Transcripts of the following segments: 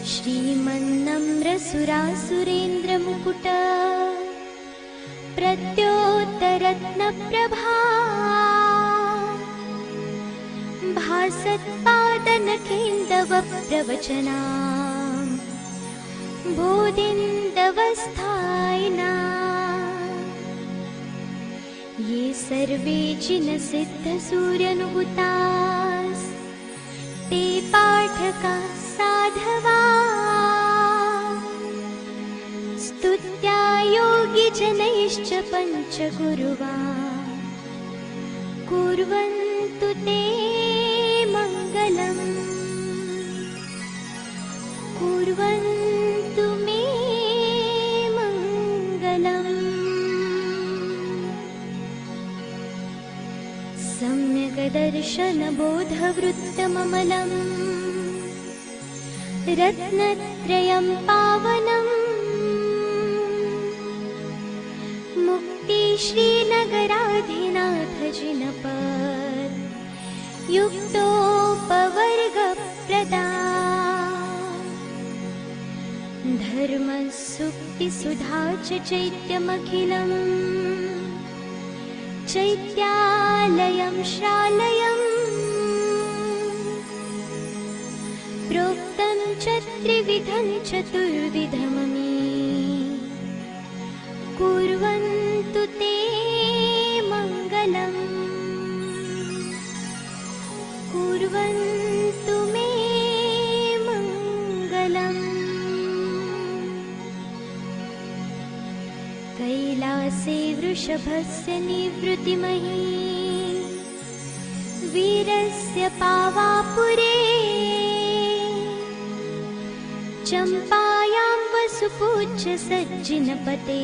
श्रीमन्नम्रसुरासुरेन्द्रमुकुट प्रद्योतरत्नप्रभा भासत्पादनखेन्दवप्रवचना बोधिन्दवस्थायिना ये सर्वे जिनसिद्धसूर्यनुभूतास् ते पाठका साधवा स्तुत्या योगिजनैश्च पञ्चगुरुवा कुर्वन्तु ते मङ्गलम् कुर्वन्तु मे मङ्गलम्। सम्यग्दर्शनबोधवृत्तममलम् रत्नत्रयं पावनम् मुक्तिश्रीनगराधिनाथजिनपद युक्तोपवर्गप्रदा धर्मसुक्तिसुधा च चैत्यमखिलम् चैत्यालयं श्रालयम् प्रोक्तं च त्रिविधं चतुर्विधममी कुर्वन्तु ते मङ्गलम् कुर्वन्तु मे मङ्गलम्। कैलासे वृषभस्य निवृत्तिमही वीरस्य पावापुरे चम्पायां वसुपूज्य सज्जिनपते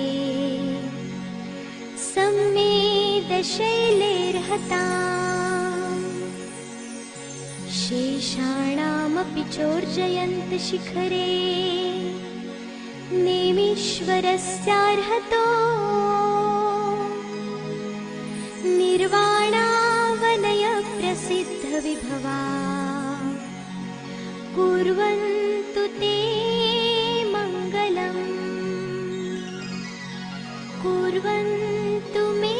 सम्मेदशैलेर्हता शेषाणामपि चोर्जयन्तशिखरे नेमीश्वरस्यार्हतो निर्वाणावनय प्रसिद्धविभवा कुर्वन्तु ते मङ्गलम् कुर्वन्तु मे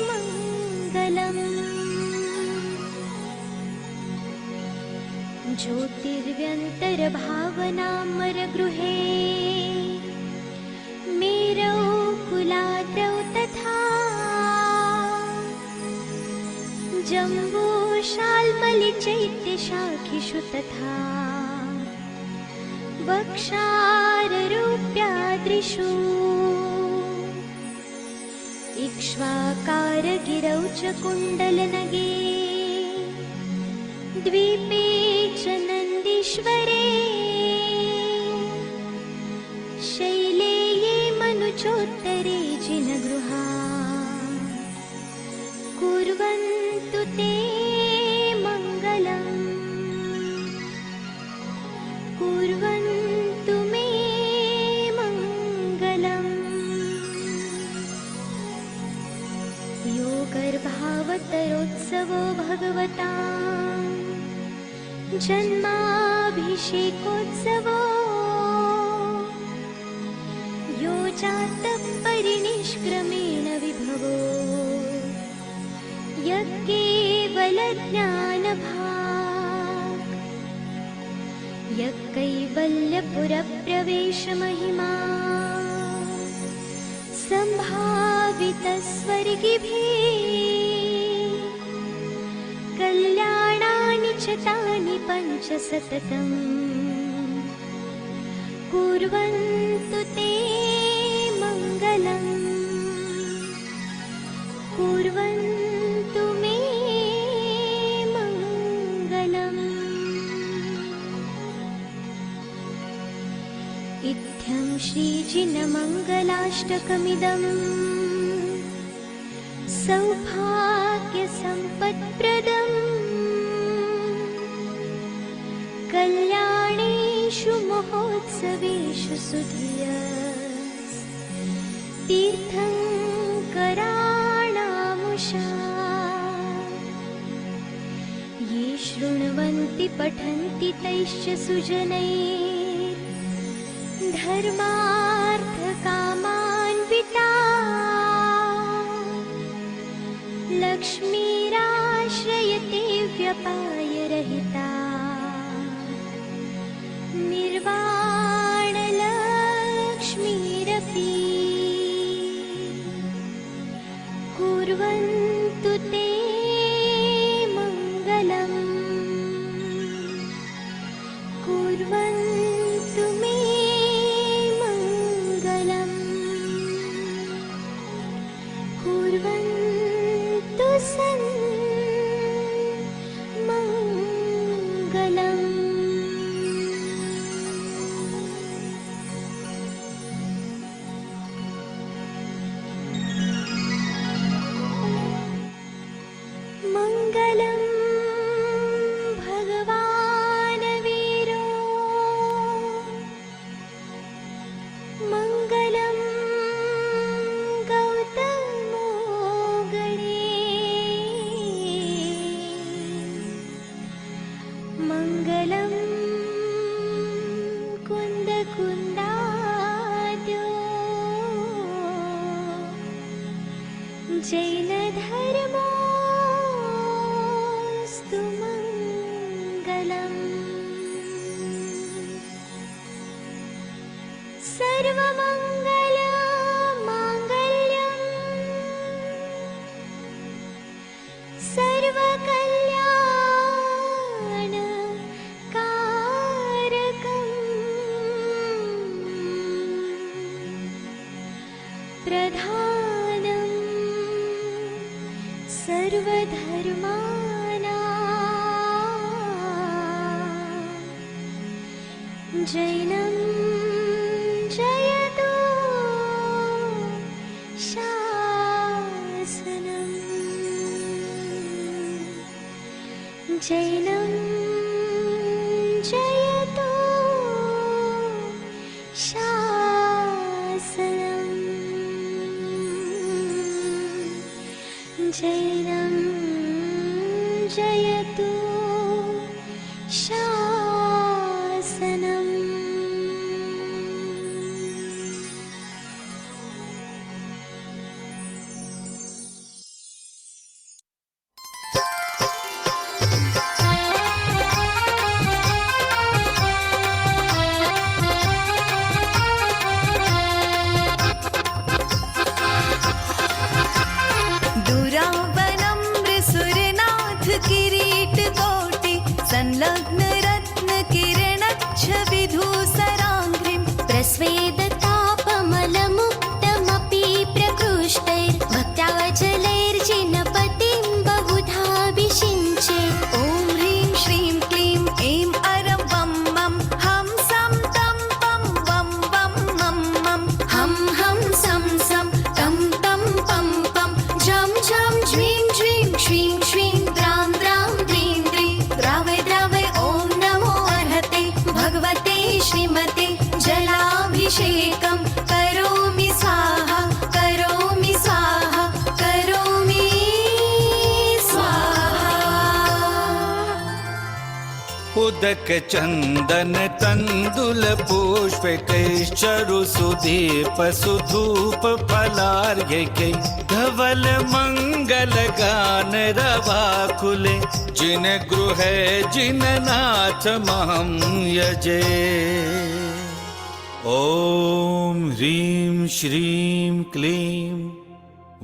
मङ्गलम्। ज्योतिर्व्यन्तरभावनामरगृहे मेरौ कुलाद्रौ तथा जम्बूशाल्मलिचैत्यशाखिषु तथा वक्षाररूप्याद्रिषु इक्ष्वाकारगिरौ च कुण्डलनगे द्वीपे च नन्दीश्वरे शैले ये मनुचोत्तरे जिनगृहा कुर्वन्तु ते मङ्गलम् कुर्वन्तु मे मङ्गलम्। यो गर्भावतरोत्सवो भगवता जन्माभिषेकोत्सवो यो जातः परिनिष्क्रमेण विभवो यत्केवलज्ञानभाक् यत्कैवल्यपुरप्रवेशमहिमा सम्भावितस्वर्गिभिः कल्याणानि च तानि पञ्च सततम् कुर्वन्तु ते मङ्गलम् कुर्वन्तु मे मङ्गलम्। इत्थं श्रीजिनमङ्गलाष्टकमिदम् सौभाग्यसम्पत्प्रदम् कल्याणेषु महोत्सवेषु सुधियस् तीर्थङ्कराणामुषा येषु शृण्वन्ति पठन्ति तैश्च सुजनैः धर्मार्थकामान्विता लक्ष्मीराश्रयते व्यपायरहिता निर्वाणलक्ष्मीरपि कुर्वन्तु ते मङ्गलम् कुर्वन्तु मे मङ्गलम् कुर्वन्तु सन् मङ्गलम्। मङ्गलं भगवान् वीरो मङ्गलं गौतमो गणे मङ्गलं कुन्दकुन्दाद्यो जैनधर्मो सर्वमङ्गलमाङ्गल्यं सर्वकल्याणकारकं प्रधानं सर्वधर्माणां जैनं जयतु शासनम् जैनं जयतु शासनम् जैनं जयतु शासनम्। संलग्न रत्न किरणच्छविधूसराङ्घ्रिं प्रस्वेदतापमलमुक्तमपि प्रकृष्टैर्भक्त्यावचलैर्जिनपतिं बहुधाभिषिञ्चे ॐ ह्रीं श्रीं क्लीं ऐं अरं वं मं हं सं तं पं वं वं मं मं हं हं सं सं तं तं पं पं झं झं झ्रीं झ्रीं श्रीं श्रीं द्रां द्रां द्रीं द्रीं द्रावय द्रावय ॐ नमो अर्हते भगवते श्रीमते जलाभिषेकं करोमि स्वाहा करोमि स्वाहा करोमि स्वाहा। उदक चंदन तंदुल पुष्प कैश्चरु सुदीप सुधूप फलार्घ्य धवल मंगल गान रवाकुले जिन गृह जिन नाथ महं यजे। ॐ ह्रीं श्रीं क्लीं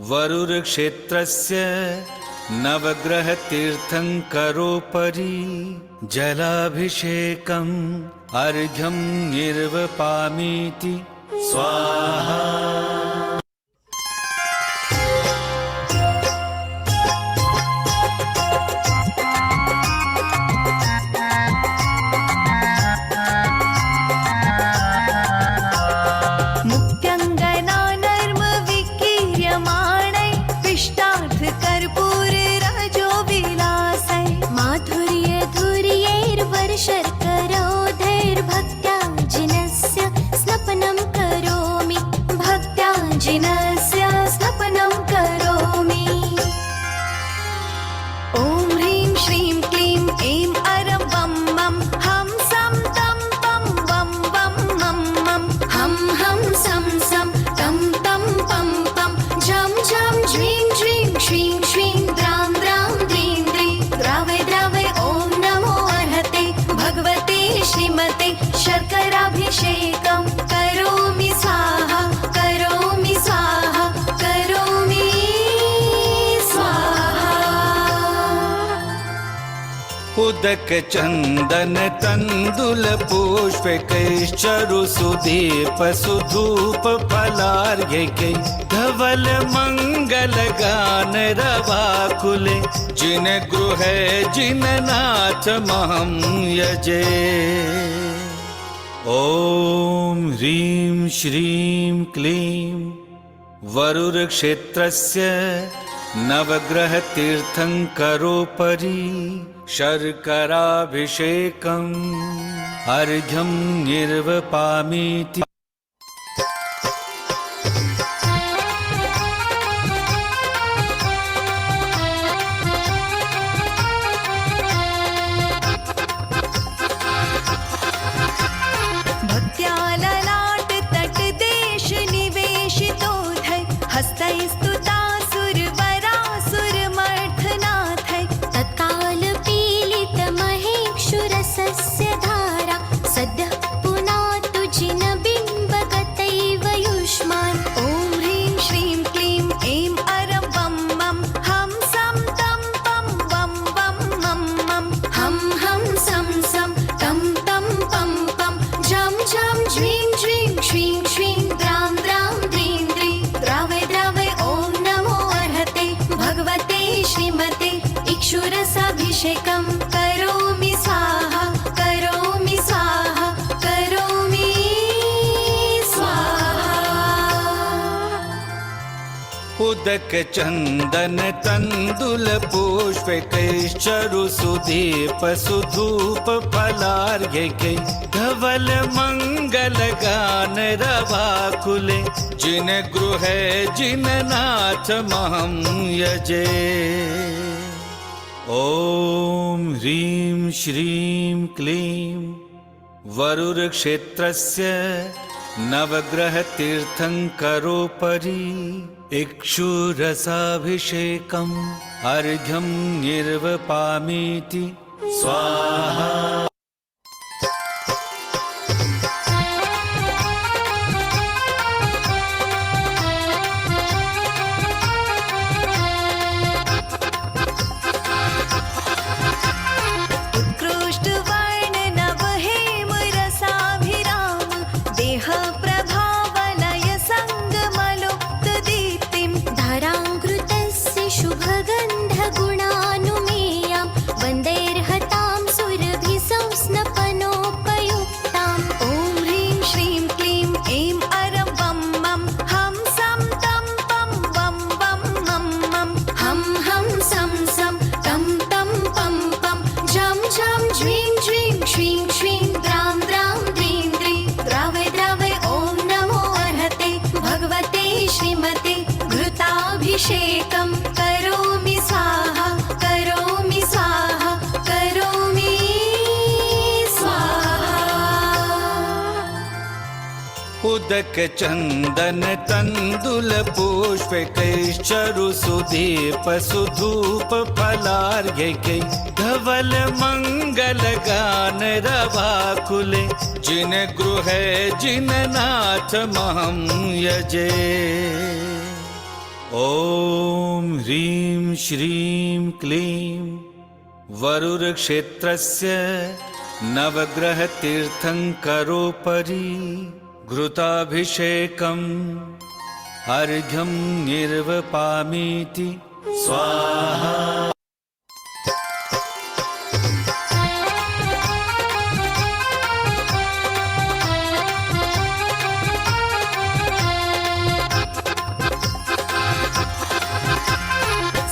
वरुरक्षेत्रस्य नवग्रह तीर्थंकरोपरि जलाभिषेकम् अर्घ्यं निर्वपामीति स्वाहा। शर्करोधैर्भक्त्या जिनस्य स्नपनं करोमि भक्त्या उदक चंदन तंदुल पुष्प कैश्चरु सुदीप सुधूप फलार्घ्य धवल मंगल गान रवाकुले जिन गृह जिन नाथ महं यजे। ॐ ह्रीं श्रीं क्लीं वरुरक्षेत्रस्य नवग्रह तीर्थंकरोपरि शर्कराभिषेकम् अर्घ्यं निर्वपामीति। भक्त्या ललाट तट देश निवेशितो धै हस्तैस्तुतासुरवरासुरमर्थनाथै तत्काल पीलित महेक्षुरसस्य धारा सद्यः पुनातु जिन बिम्बगतैव युष्मान्। ॐ ह्रीं श्रीं क्लीं ऐं अरं वं मं हं सं तं पं वं वं मं मं हं हं सं सं तं तं पं पं झं झं झ्रीं झ्रीं श्रीं श्रीं द्रां द्रां द्रीं द्रीं द्रावय द्रावय ॐ नमो अर्हते भगवते श्रीमते इक्षुरसाभिषेकं करोमि स्वाहा करोमि स्वाहा करोमि स्वाहा। उदक चंदन तंदुल पुष्प कैश्चरु सुदीप सुधूप फलार्घ्य धवल मंगल गान रवाकुले जिन गृह जिन नाथ महं यजे। ॐ ह्रीं श्रीं क्लीं वरुरक्षेत्रस्य नवग्रह तीर्थंकरोपरि इक्षुरसाभिषेकम् अर्घ्यं निर्वपामीति स्वाहा। उत्कृष्टवर्ण नवहेमरसाभिराम देह प्रभावलय संगमलुप्तदीप्तिं धराङ्कृतस्य शुभगन्धगुणानुमेयां वन्दैर्हतां सुरभिसंस्नपनोपयुक्ताम्। ॐ ह्रीं श्रीं क्लीं ऐं अरं वं मं हं सं तं पं वं वं मं मं हं हं सं सं तं तं पं पं झं झं झ्रीं झ्रीं श्रीं श्रीं द्रां द्रां द्रीं द्रीं द्रावय द्रावय ॐ नमो अर्हते भगवते श्रीमते घृताभिषेकं करोमि स्वाहा करोमि स्वाहा करोमि स्वाहा। उदक चंदन तंदुल पुष्प कैश्चरु सुदीप सुधूप फलार्घ्य धवल मंगल गान रवाकुले जिन गृह जिन नाथ महं यजे। ॐ ह्रीं श्रीं क्लीं वरुरक्षेत्रस्य नवग्रह तीर्थंकरोपरि घृताभिषेकम् अर्घ्यं निर्वपामीति स्वाहा।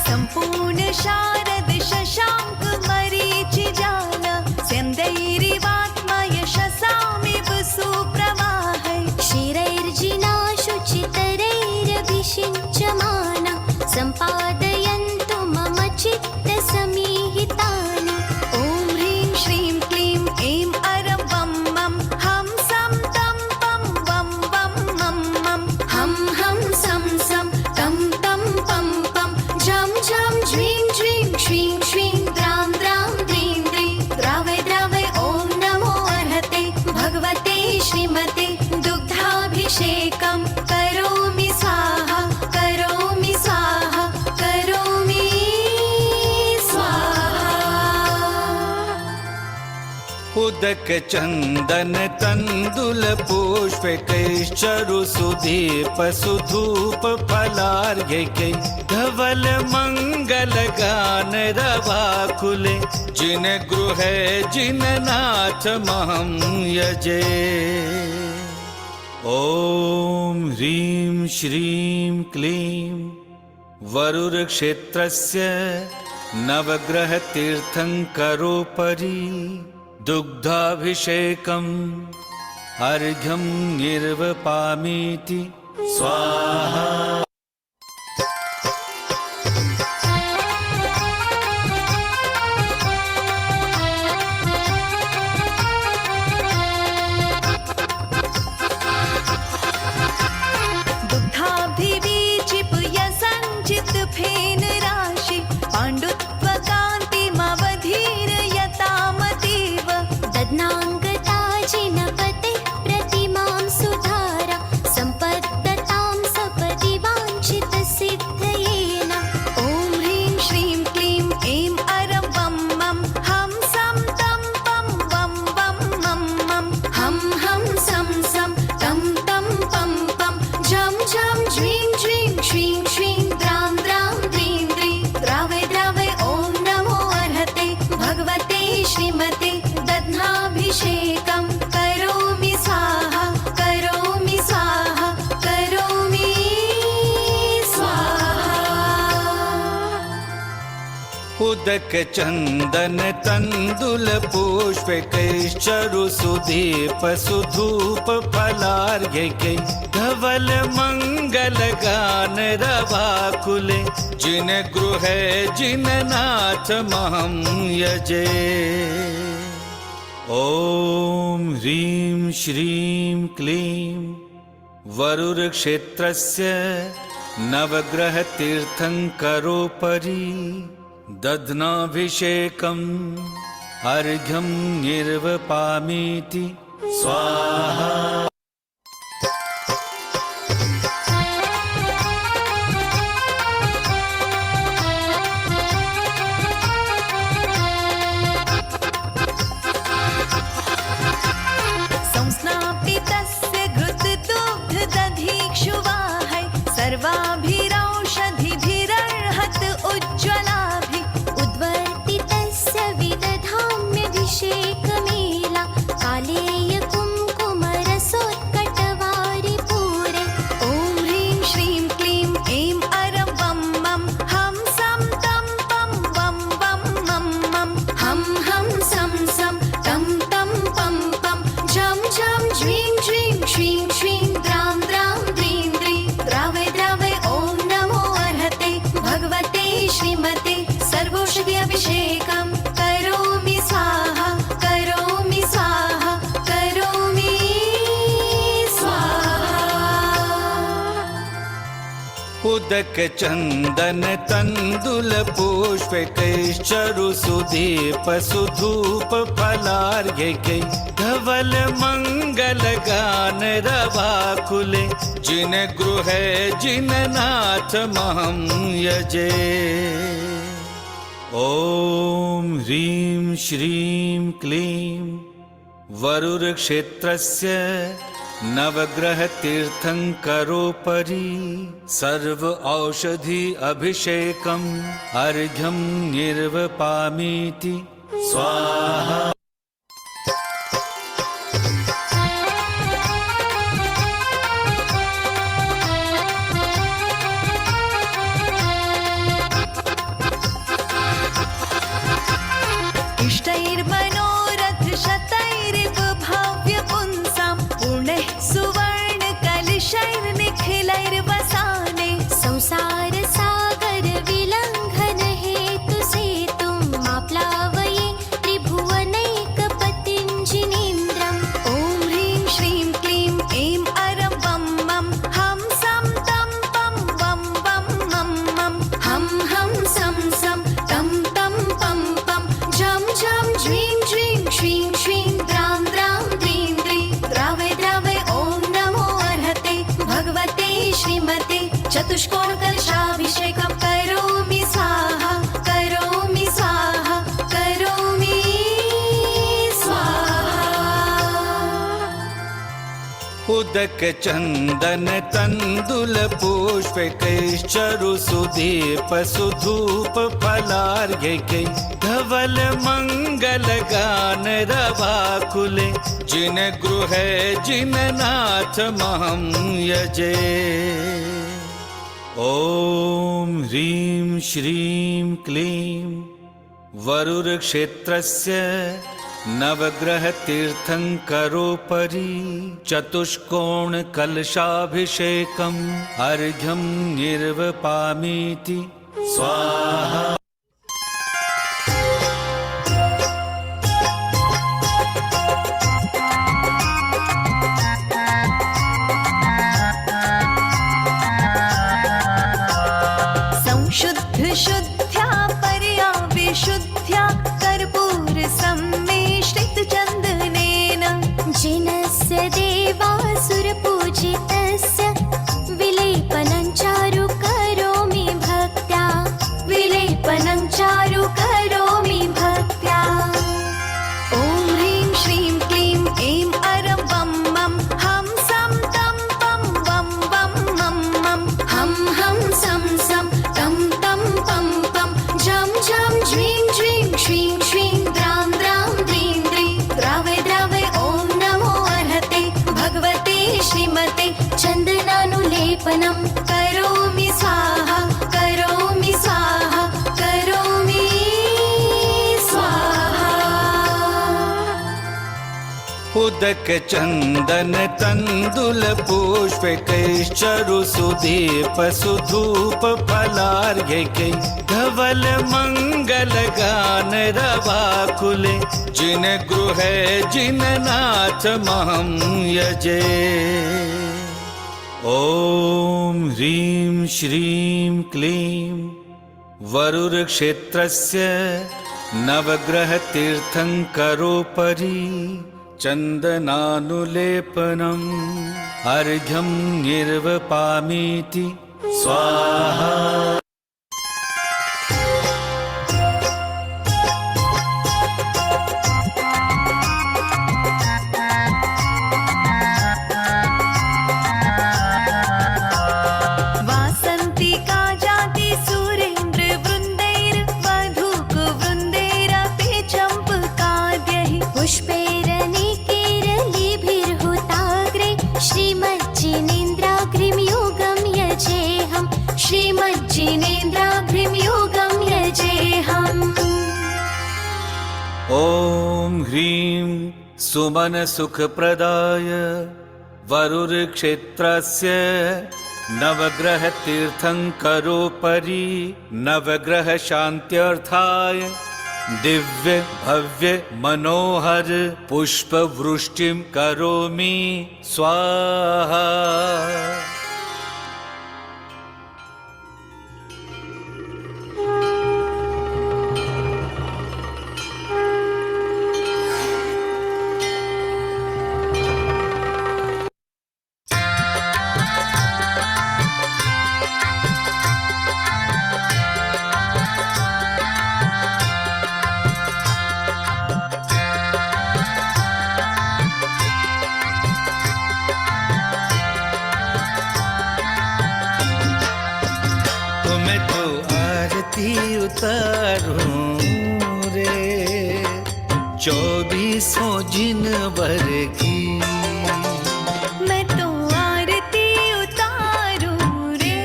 सम्पूर्ण शारद शशाङ्क मरीचिजान स्यन्दैरिवात्मय शशामिव सुप्रवाहै क्षीरैर्जिनाशुचितरैरभिषिञ्चमाना सम्पादयन्तु मम चित्तसमीहितानि। ॐ ह्रीं श्रीं क्लीं ऐं अरं वं मं हं सं तं पं वं वं मं मं हं हं सं सं तं तं पं पं झं झं झ्रीं झ्रीं श्रीं श्रीं द्रां द्रां द्रीं द्रीं द्रावय द्रावय ॐ नमो अर्हते भगवते श्रीमते दुग्धाभिषेकं करोमि स्वाहा करोमि स्वाहा करोमि स्वाहा। उदक चंदन तंदुल पुष्पैश्चरु सुदीप सुधूप फलार्घ्य धवल मंगल गान रवाकुले जिन गृह जिन नाथ महं यजे। ॐ ह्रीं श्रीं क्लीं वरुरक्षेत्रस्य नवग्रहतीर्थङ्करोपरि दुग्धाभिषेकम् अर्घ्यं निर्वपामीति स्वाहा। फेन राशि पाण्डुत्व कान्तिमवधीरयतामतीव दध्नाङ्गता जिनपते प्रतिमां सुधारा सम्पद्दतां सपदि वाञ्छितसिद्धयेन। ॐ ह्रीं श्रीं क्लीं ऐं अरं वं मं हं सं तं पं वं वं मं मं हं हं सं सं तं तं पं पं झं झं झ्रीं झ्रीं श्रीं श्रीं द्रां द्रां द्रीं द्रीं द्रावय द्रावय ॐ नमो अर्हते भगवते श्रीमते दध्नाभिषेकं करोमि स्वाहा करोमि स्वाहा करोमि स्वाहा। उदक चंदन तंदुल पुष्पैश्चरु सुदीप सुधूप फलार्घ्य धवल मंगल गान रवाकुले जिन गृह जिन नाथ महं यजे। ॐ ह्रीं श्रीं क्लीं वरुरक्षेत्रस्य नवग्रहतीर्थङ्करोपरि दध्नाभिषेकम् अर्घ्यं निर्वपामीति स्वाहा। संस्नापितस्य घृतदुग्धदधीक्षुवाहै सर्वाभिरौषधिभिरर्हत उज्ज्वलाभिः उद्वर्तितस्य विदधाम्यभिषेकमेला कालेय कुङ्कुमरसोत्कटवारिपूरे। ॐ ह्रीं श्रीं क्लीं ऐं अरं वं मं हं सं तं पं वं वं मं मं हं हं सं सं तं तं पं पं झं झं झ्रीं झ्रीं श्रीं श्रीं द्रां द्रां द्रीं द्रीं द्रावय द्रावय ॐ नमो अर्हते भगवते श्रीमते सर्वौषधि अभिषेकं करोमि स्वाहा करोमि स्वाहा करोमि स्वाहा। उदक चंदन तंदुल पुष्पैश्चरु सुदीप सुधूप फलार्घ्य धवल मंगल गान रवाकुले जिन गृह जिन नाथ महं यजे। ॐ ह्रीं श्रीं क्लीं वरुरक्षेत्रस्य नवग्रहतीर्थङ्करोपरि सर्व औषधि अभिषेकम् अर्घ्यं निर्वपामीति स्वाहा। इष्टैर्मनोरथ शतैरिव भव्य पुंसां पूर्णैः सुवर्ण कलशैर्निखिलैर्वसाने संसार सागर विलङ्घन हेतु सेतुं मा प्लावये त्रिभुवनैकपतिं जिनेन्द्रम्। ॐ ह्रीं श्रीं क्लीं ऐं अरं वं मं हं सं तं पं वं वं मं मं हं हं सं सं तं तं पं पं झं झं झ्रीं झ्रीं श्रीं श्रीं द्रां द्रां द्रीं द्रीं द्रावय द्रावय ॐ नमो अर्हते भगवते श्रीमते चतुष्कोणकलशाभिषेकं करोमि स्वाहा करोमि स्वाहा करोमि स्वाहा। उदक चंदन तंदुल पुष्प कैश्चरु सुदीप सुधूप फलार्घ्य धवल मंगल गान रवाकुले जिन गृह जिन नाथ महं यजे। ॐ ह्रीं श्रीं क्लीं वरुरक्षेत्रस्य नवग्रह तीर्थंकरोपरि चतुष्कोण कलशाभिषेकम् अर्घ्यं निर्वपामीति स्वाहा। संशुद्ध शुद्ध्या पर्या विशुद्ध्या कर्पूर सम्मिश्रित चन्दनेन जिनस्य देवासुरपूजितस्य विलेपनं चारु करोमि भक्त्या विलेपनं चारु करोमि भक्त्या। ॐ ह्रीं श्रीं क्लीं ऐं अरं वं मं हं सं तं पं वं वं मं मं हम सम सम तम तम पम पम झं झं झ्रीं झ्रीं श्रीं श्रीं द्रां द्रां द्रीं द्रीं द्रावय द्रावय ॐ नमो अर्हते भगवते श्रीमते चन्दनानुलेपनं करोमि स्वाहा करोमि स्वाहा करोमि स्वाहा। उदक चंदन तंदुल पुष्प कैश्चरु सुदीप सुधूप फलार्घ्य धवल मंगल गान रवाकुले जिन गृह जिन नाथ महं यजे। ॐ ह्रीं श्रीं क्लीं वरुरक्षेत्रस्य नवग्रह तीर्थंकरोपरि चन्दनानुलेपनम् अर्घ्यं निर्वपामीति स्वाहा। वासन्तिका जाति सुरेन्द्र वृन्दैर्वधूक वृन्दैरपि चम्पकाद्यैः पुष्पैरनेकैरलिभिर्हुताग्रे श्रीमज्जिनेन्द्राघ्रिं योगं यजेऽहं श्रीमज्जिनेन्द्राघ्रिं योगं यजेऽहम्। ॐ ह्रीं सुमन सुखप्रदाय वरुरक्षेत्रस्य नवग्रह तीर्थंकरोपरि नवग्रह शान्त्यर्थाय दिव्य भव्य मनोहर पुष्प वृष्टिं करोमि स्वाहा। उतारूं रे 24 जिनवर की मैं तो आरती उतारूं रे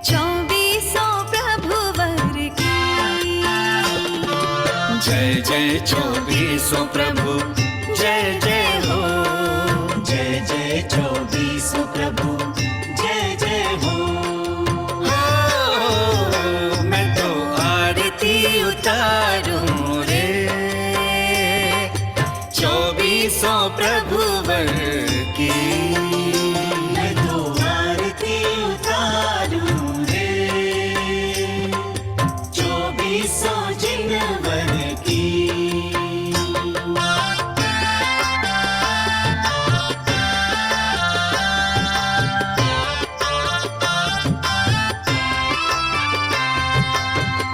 24 प्रभुवर की। जय जय 24 प्रभु जय जय हो जय जय 24 प्रभु जय जय हो। मैं तो आरती उतारूं रे 24 प्रभुवर की। मैं तो आरती उतारूं रे 24 जिनवर की।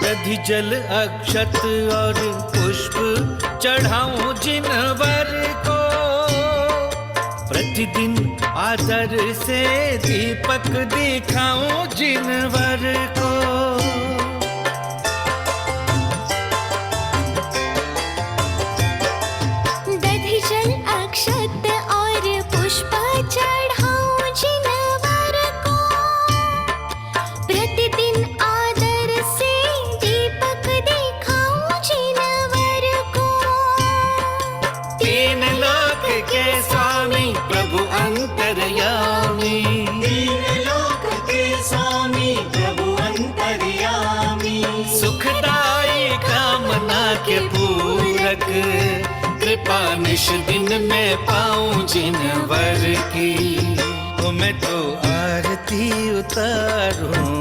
दधि जल अक्षत और पुष्प चढ़ाऊं जिनवर को प्रतिदिन आदर से दीपक दिखाऊं जिनवर को। दधि जल अक्षत और पुष्प चढ़ाऊं जिनवर को। प्रतिदिन आदर से दीपक दिखाऊं जिनवर को। तीन लोक के स्वामी प्रभु अंतर्यामी, तीन लोक के स्वामी प्रभु अंतर्यामी, सुखदाई कामना के पूरक, कृपा निश दिन में पाऊं जिनवर की। तो मैं तो आरती उतारूं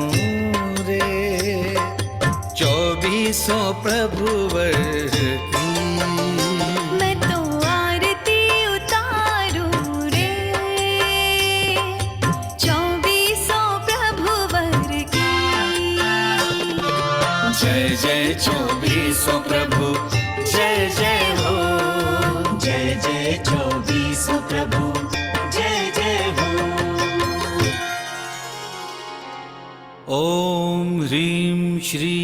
रे 2400 प्रभुवर की। मैं तो आरती उतारूं रे 2400 प्रभुवर की। जय जय 2400 प्रभु, जय जय हो। जय जय 2400 प्रभु, जय जय हो। ओम ह्रीं श्री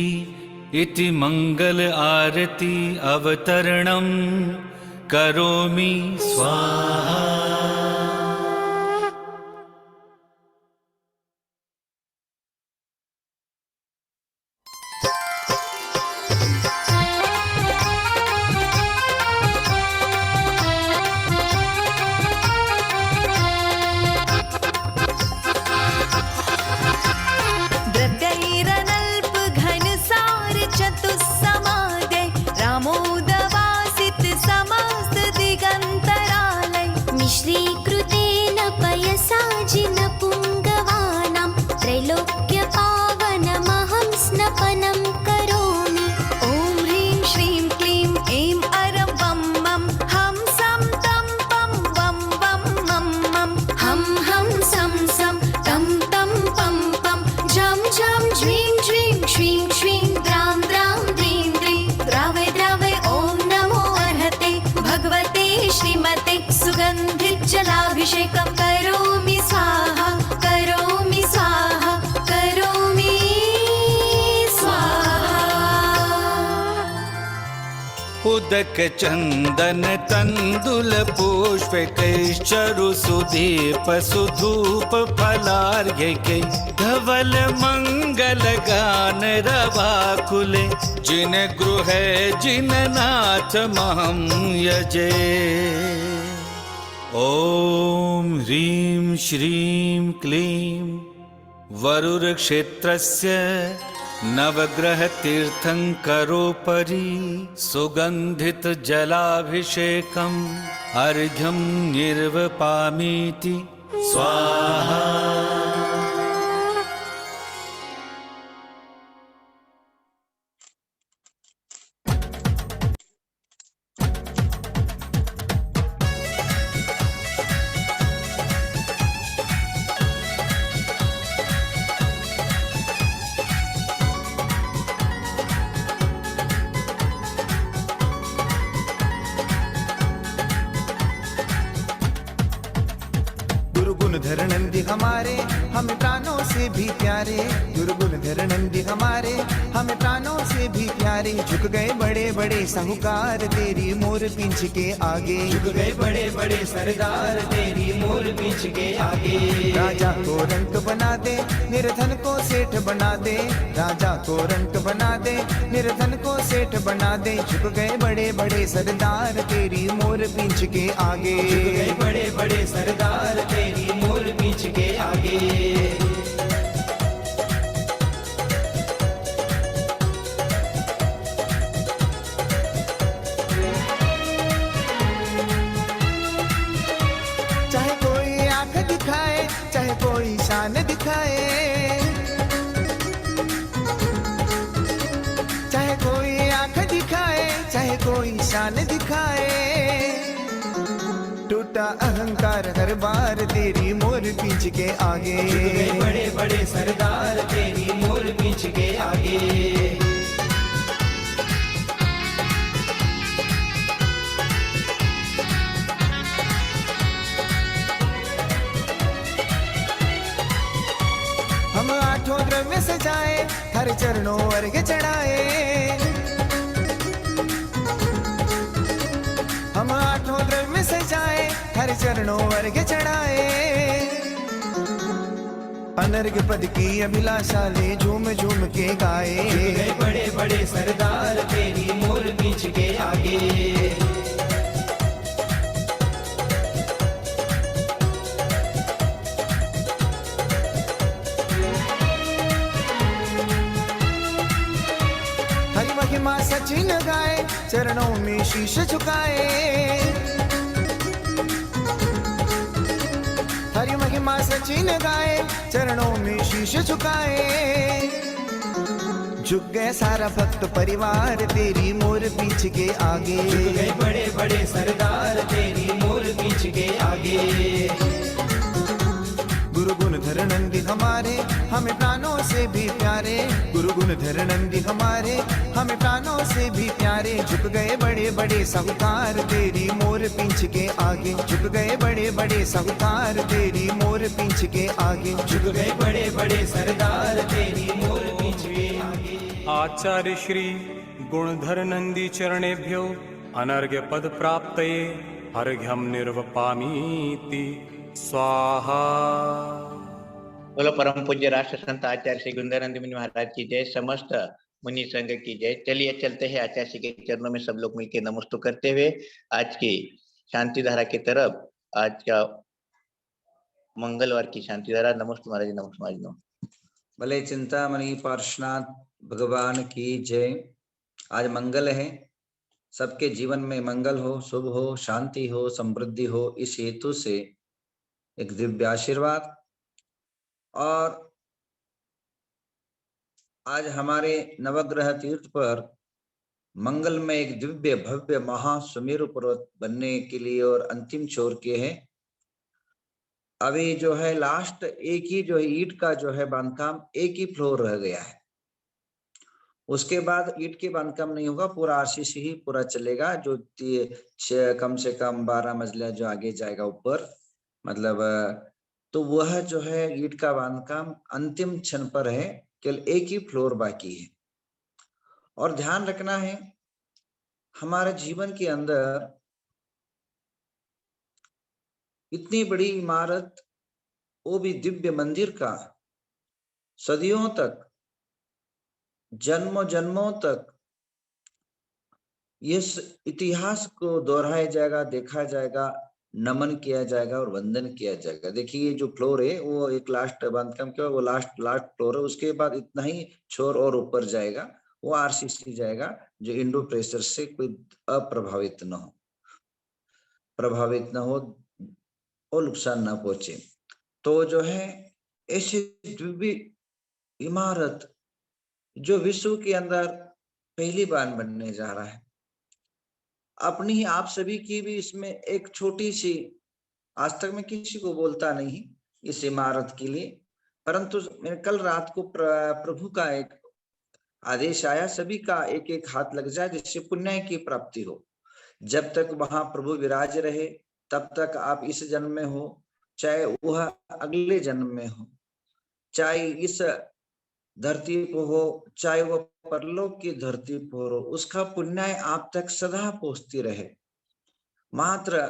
इति मंगल आरती अवतरणं करोमि स्वाहा। द्रव्यैरनल्प घनसार चतुस्समागै रामोदवासित समस्त दिगन्तरालय। मिश्रीकृतेन पयसा जिन पुङ्गवानां त्रैलोक्य पावनमहं स्नपनं करोमि। ॐ ह्रीं श्रीं क्लीं ऐं अरं वं मं हं सं तं पं वं वं मं मं हम सम सम तम तम पम पम झम झम झ्रीं झ्रीं श्रीं श्रीं द्रां द्रां द्रीं द्रीं द्रावय द्रावय ॐ नमो अर्हते भगवते श्रीमते सुगन्धित जलाभिषेकं करोमि स्वाहा, करोमि स्वाहा, करोमि स्वाहा। उदक चंदन तंदुल पुष्प कैश्चरु सुदीप सुधूप फलार्घ्य कै धवल मंगल गान रवाकुले जिन गृह जिन नाथ महं यजे। ओम ह्रीं श्रीं क्लीं वरुर क्षेत्रस्य नवग्रह तीर्थंकरोपरि सुगंधित जलाभिषेकम् अर्घ्यं निर्वपामीति स्वाहा। गुरुगुणधर नंदी हमारे हमें प्राणों से भी प्यारे। गुरुगुणधर नंदी हमारे हमें प्राणों से भी प्यारे। झुक गए बड़े बड़े साहूकार तेरी मोर पींछ के आगे। झुक गए बड़े बड़े सरदार तेरी मोर पीछ के आगे। राजा को रंक बना दे निर्धन को सेठ बना दे। राजा को रंक बना दे निर्धन को सेठ बना दे। झुक गए बड़े बड़े सरदार तेरी मोर पींछ के आगे। झुक गए बड़े बड़े सरदार तेरी मोर पीछ के आगे। चाहे कोई आंख दिखाए चाहे कोई शान दिखाए। चाहे कोई आंख दिखाए चाहे कोई शान दिखाए। टूटा अहंकार हर बार तेरी मोर पीछ के आगे। झुक गए बड़े बड़े सरदार तेरी मोर पीछ के आगे। द्रव्य सजाए, हर चरणों अर्घ्य चढ़ाए। हम आठों द्रव्य सजाए, हर चरणों अर्घ्य चढ़ाए। अनर्घ्य पद की अभिलाषा ले झूम झूम के गाए। गए बड़े बड़े सरदार तेरी मोर पीछ के आगे। हरि महिमा सचिन गाए, चरणों में शीश झुकाए। हरि महिमा सचिन गाए, चरणों में शीश झुकाए। झुक गए सारा भक्त परिवार तेरी मोर पीछ के आगे। गए बड़े बड़े सरदार तेरी मोर पीछ के आगे। गुरु गुण धर नंदी हमारे, हमें प्राणों से भी प्यारे। गुरु गुण धर नंदी हमारे, हमें प्राणों से भी प्यारे। झुक गए बड़े बड़े साहूकार तेरी मोर पीछ के आगे। झुक गए बड़े बड़े साहूकार तेरी मोर पीछ के आगे। झुक गए बड़े बड़े सरदार तेरी मोर पीछ के आगे। आचार्य श्री गुणधर नंदी चरणेभ्यो अनर्घ्य पद प्राप्तये अर्घ्यम निर्वपामीति स्वाहा। बोलो परम पूज्य राष्ट्र संत आचार्य श्री गुंदरानंद मुनि महाराज की जय, समस्त मुनि संघ की जय। चलिए चलते हैं आचार्य श्री के चरणों में सब लोग मिलकर नमस्ते करते हुए आज की शांति धारा की तरफ। आज का मंगलवार की शांति धारा। नमस्ते महाराज, नमस्ते महाराज। भले चिंतामणि पार्श्वनाथ भगवान की जय। आज मंगल है, सबके जीवन में मंगल हो, शुभ हो, शांति हो, समृद्धि हो, इस हेतु से एक दिव्य आशीर्वाद। और आज हमारे नवग्रह तीर्थ पर मंगल में एक दिव्य भव्य महासुमेरु पर्वत बनने के लिए और अंतिम छोर के हैं। अभी जो है लास्ट एक ही जो है ईंट का जो है बांधकाम एक ही फ्लोर रह गया है। उसके बाद ईंट के बांधकाम नहीं होगा, पूरा आरसीसी ही पूरा चलेगा। जो कम से कम 12 मंजिला जो आगे जाएगा ऊपर, मतलब तो वह जो है ईंट का बांधकाम अंतिम क्षण पर है, केवल एक ही फ्लोर बाकी है। और ध्यान रखना है, हमारे जीवन के अंदर इतनी बड़ी इमारत, वो भी दिव्य मंदिर का, सदियों तक, जन्मों जन्मों तक इस इतिहास को दोहराया जाएगा, देखा जाएगा, नमन किया जाएगा और वंदन किया जाएगा। देखिए जो फ्लोर है वो एक लास्ट बांधकाम के वो लास्ट फ्लोर है। उसके बाद इतना ही छोर और ऊपर जाएगा, वो आरसीसी जाएगा, जो इंडो प्रेशर से कोई अप्रभावित न हो, प्रभावित न हो और नुकसान न पहुंचे। तो जो है ऐसी दिव्य इमारत जो विश्व के अंदर पहली बार बनने जा रहा है। अपनी ही आप सभी की भी इसमें एक छोटी सी, आज तक मैं किसी को बोलता नहीं इस इमारत के लिए, परंतु मेरे कल रात को प्रभु का एक आदेश आया, सभी का एक एक हाथ लग जाए जिससे पुण्य की प्राप्ति हो। जब तक वहां प्रभु विराज रहे तब तक आप इस जन्म में हो, चाहे वह अगले जन्म में हो, चाहे इस धरती पर हो, चाहे वह परलोक की धरती पर हो, उसका पुण्य आप तक सदा पहुंचती रहे। मात्र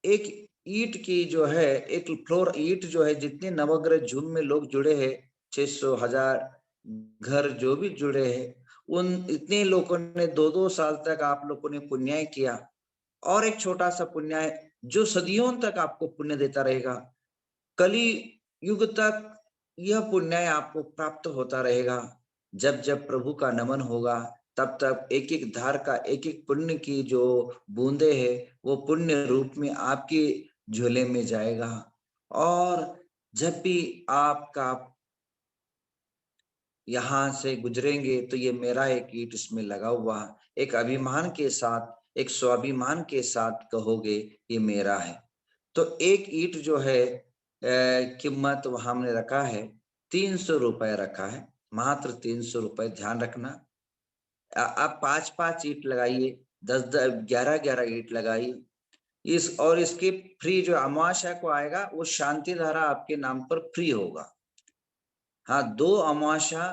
एक ईंट की जो है, एक फ्लोर ईंट जो है, जितने नवग्रह झूम में लोग जुड़े हैं, 600,000 घर जो भी जुड़े हैं, उन इतने लोगों ने 2-2 साल तक आप लोगों ने पुण्य किया। और एक छोटा सा पुण्य जो सदियों तक आपको पुण्य देता रहेगा, कली युग तक यह पुण्य आपको प्राप्त होता रहेगा। जब जब प्रभु का नमन होगा तब तक एक एक धार का एक एक पुण्य की जो बूंदे है वो पुण्य रूप में आपके झोले में जाएगा। और जब भी आपका यहाँ से गुजरेंगे तो ये मेरा एक ईंट इसमें लगा हुआ, एक अभिमान के साथ, एक स्वाभिमान के साथ कहोगे ये मेरा है। तो एक ईंट जो है कीमत वहां हमने रखा है 300 रुपए रखा है, मात्र 300 रुपए। ध्यान रखना, आप 5-5 ईंट लगाइए, 10-10, 11-11 ईंट लगाइए इस, और इसके फ्री जो अमावस्या को आएगा वो शांति धारा आपके नाम पर फ्री होगा। हाँ 2 अमावस्या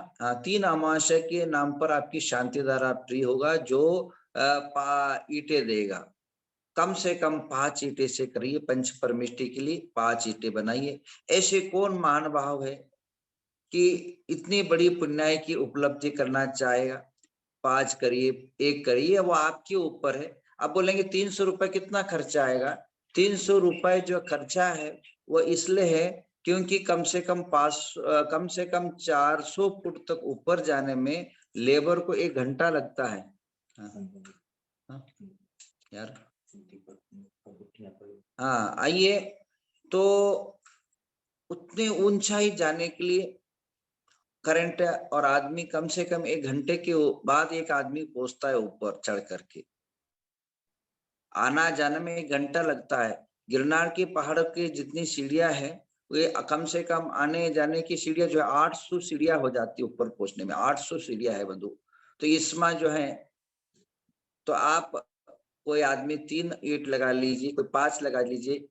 3 अमावस्या के नाम पर आपकी शांति धारा फ्री होगा, जो ईंटें देगा। कम से कम 5 ईंटें से करिए, पंच परमिष्टि के लिए 5 ईंटें बनाइए। ऐसे कौन महान भाव है कि इतनी बड़ी पुण्याय की उपलब्धि करना चाहेगा? 5 करिए, 1 करिए, वो आपके ऊपर है। आप बोलेंगे 300 रुपए कितना खर्चा आएगा? 300 रुपए जो खर्चा है वो इसलिए है क्योंकि कम से कम 400 फुट तक ऊपर जाने में लेबर को 1 घंटा लगता है। हाँ, यार हाँ आइए, तो उतनी ऊंचाई जाने के लिए करंट और आदमी कम से कम 1 घंटे के बाद एक आदमी पहुंचता है ऊपर चढ़ करके। आना जाने में 1 घंटा लगता है। गिरनार के पहाड़ की जितनी सीढ़ियां है वे कम से कम आने जाने की सीढ़ियां जो है 800 सीढ़ियां हो जाती है ऊपर पहुंचने में। 800 सीढ़ियां है बंधु। तो इसमें जो है, तो आप कोई आदमी 3 ईंट लगा लीजिए, कोई 5 लगा लीजिए,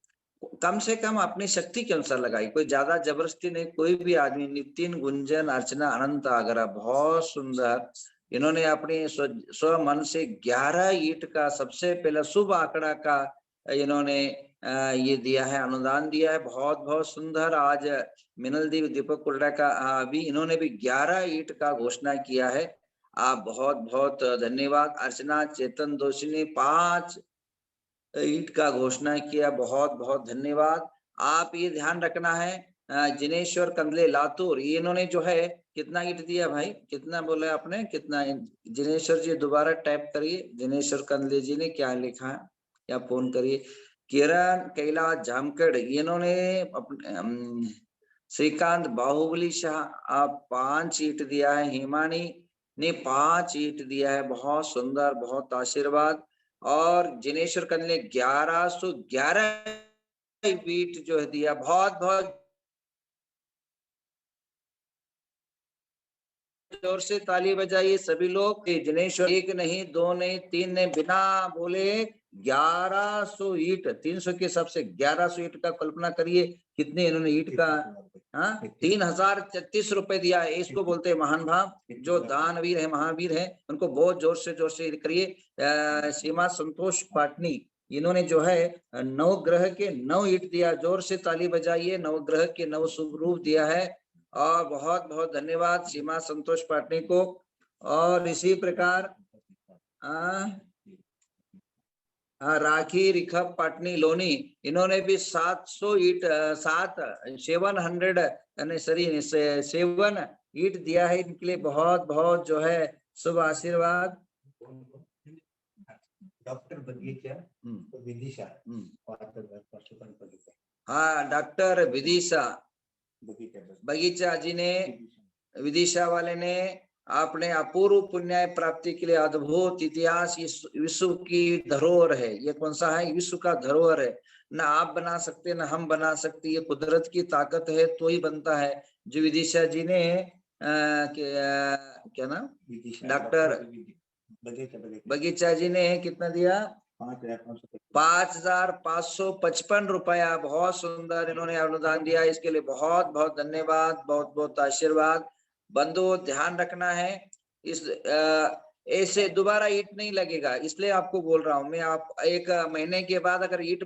कम से कम अपनी शक्ति के अनुसार लगाई, कोई ज्यादा जबरदस्ती नहीं। कोई भी आदमी, नितिन, गुंजन, अर्चना, अनंत आगरा, बहुत सुंदर, इन्होंने अपने स्व मन से 11 ईंट का सबसे पहला शुभ आंकड़ा का इन्होंने ये दिया है, अनुदान दिया है। बहुत बहुत सुंदर। आज मिनल देव दीपक कुर्डा का अभी इन्होंने भी 11 ईंट का घोषणा किया है। आप बहुत बहुत धन्यवाद। अर्चना चेतन दोषी ने 5 ईंट का घोषणा किया, बहुत बहुत धन्यवाद। आप ये ध्यान रखना है, जिनेश्वर कंदले लातूर, ये इन्होंने जो है कितना ईंट दिया भाई? कितना बोला आपने? कितना? जिनेश्वर जी दोबारा टाइप करिए, जिनेश्वर कंदले जी ने क्या लिखा है या फोन करिए। किरण कैलाश जामकड़, इन्होंने अपने श्रीकांत बाहुबली शाह, आप 5 ईंट दिया है। हिमानी ने 5 ईंट दिया है, बहुत सुंदर, बहुत आशीर्वाद। और जिनेश्वर कंदले 1111 ईंट जो है दिया, बहुत बहुत जोर से ताली बजाइए सभी लोग। जिनेश्वर 1 नहीं, 2 नहीं, 3 नहीं, बिना बोले 1100 ईंट, 300 के हिसाब से 1100 ईंट का कल्पना करिए कितने इन्होंने ईंट का 3036 रुपए दिया है। इसको बोलते हैं महान भाव। जो दानवीर है, महावीर है, उनको बहुत जोर से करिए। सीमा संतोष पाटनी, इन्होंने जो है 9 ग्रह के 9 ईंट दिया, जोर से ताली बजाइए। 9 ग्रह के 9 शुभ रूप दिया है, और बहुत बहुत धन्यवाद सीमा संतोष पाटनी को। और इसी प्रकार राखी रिखब पाटनी लोनी, इन्होंने भी 700 ईंट 7 ईंट दिया है। इनके लिए बहुत बहुत जो है शुभ आशीर्वाद। डॉक्टर बगीचा विदिशा, हाँ डॉक्टर विदिशा बगीचा जी ने, विदिशा वाले ने आपने अपूर्व पुण्य प्राप्ति के लिए अद्भुत इतिहास, विश्व की धरोहर है। ये कौन सा है? विश्व का धरोहर है। ना आप बना सकते, ना हम बना सकते, ये कुदरत की ताकत है तो ही बनता है। जो विदिशा जी ने क्या नाम, डॉक्टर बगीचा जी ने कितना दिया? 5555 रुपया, बहुत सुंदर इन्होंने अनुदान दिया। इसके लिए बहुत बहुत धन्यवाद, बहुत बहुत आशीर्वाद। बंधु ध्यान रखना है, इस ऐसे दोबारा ईंट नहीं लगेगा, इसलिए आपको बोल रहा हूं मैं। आप 1 महीने के बाद अगर ईंट